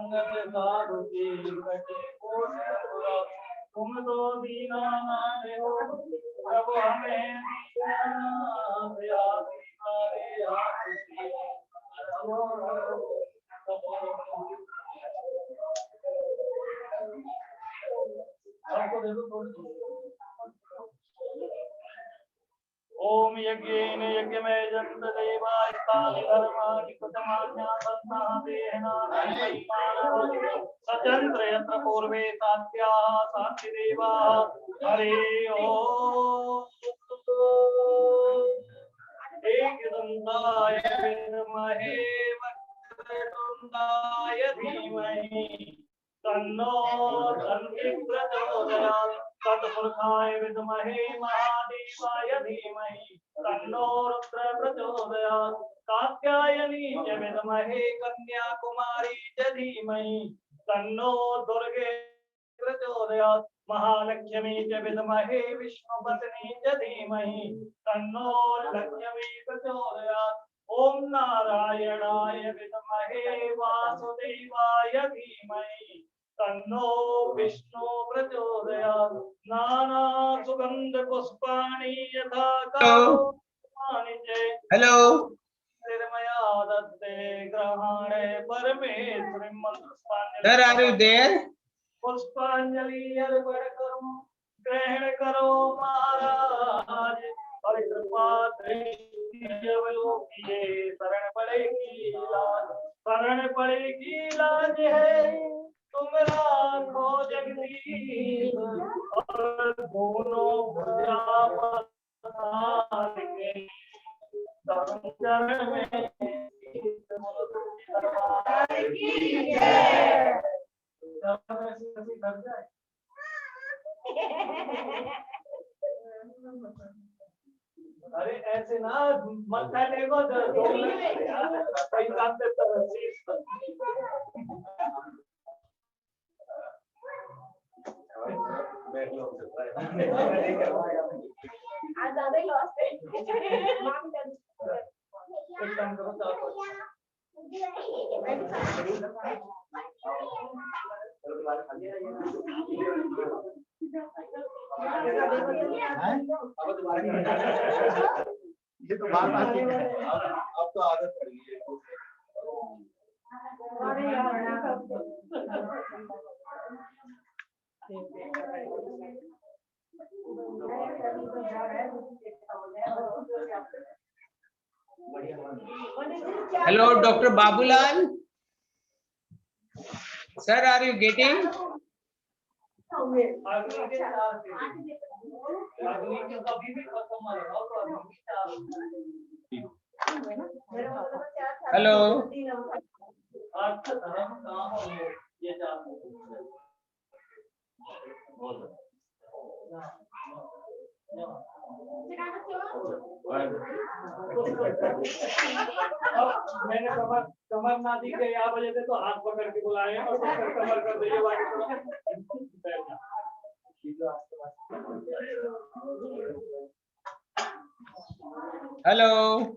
संगत साधु की कटे कोट बुरा, तुम तो दीना नाथ हो प्रभु हमें दीना दया तुम्हारे हाथ की आपको दे दो थोड़ी। ओम यज्ञेन यज्ञमय जन्त देवाय तानि कर्माणि कृतमाज्ञापन्ना देहना सचंद्र यत्र पूर्वे सात्याः सात्ति देवाः हरे ओम एकदन्ताय विद्महे वक्रतुण्डाय धीमहि तन्नो दन्ति प्रचोदयात् तत्पुरुषाय विद्महे महादेवाय धीमहि तन्नो रुद्र प्रचोदयात् कात्यायनी च विद्महे कन्याकुमारी च धीमहि तन्नो दुर्गे प्रचोदयात् महालक्ष्मी च विद्महे विष्णुपत्नी च धीमहि तन्नो लक्ष्मी प्रचोदयात् ओम नारायणाय विद्महे वासुदेवाय धीमहि तन्नो विष्णु प्रचोदयात् नाना सुगंध पुष्पाणि यथा कामानि च हेलो निर्मया दत्ते ग्रहणे परमेश्वरी मंत्र सर, आर यू देयर? पुष्पांजलि अर्पण करो ग्रहण करो महाराज और कृपा दृष्टि अवलोकिए शरण पड़ेगी लाज है तुम राखो जगदीश और दोनों भुजा पसार के चरण में अरे ऐसे ना मत करने को दो कई काम करता आज ज्यादा ही लॉस है। एक काम करो ये तो बात आती है। अब तो आदत पड़ गई Hello, Dr. Babulal. Sir, are you getting? Hello. मैंने कमर ना दी के यहाँ बजे थे तो हाथ पकड़ के बुलाए और कमर कर दिए Hello.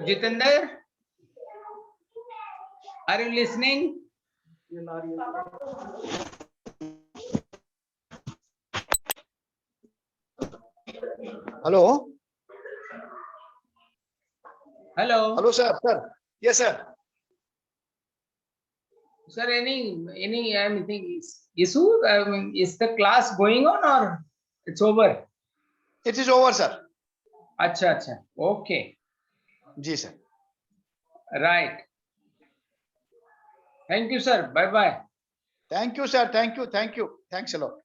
Jitender, are you listening? Hello Hello. Hello sir yes sir Sir, any anything issue? Is the class going on or it's over? It is over sir अच्छा. Okay. जी sir Right. Thank you, sir. Bye bye. Thank you sir thank you thanks a lot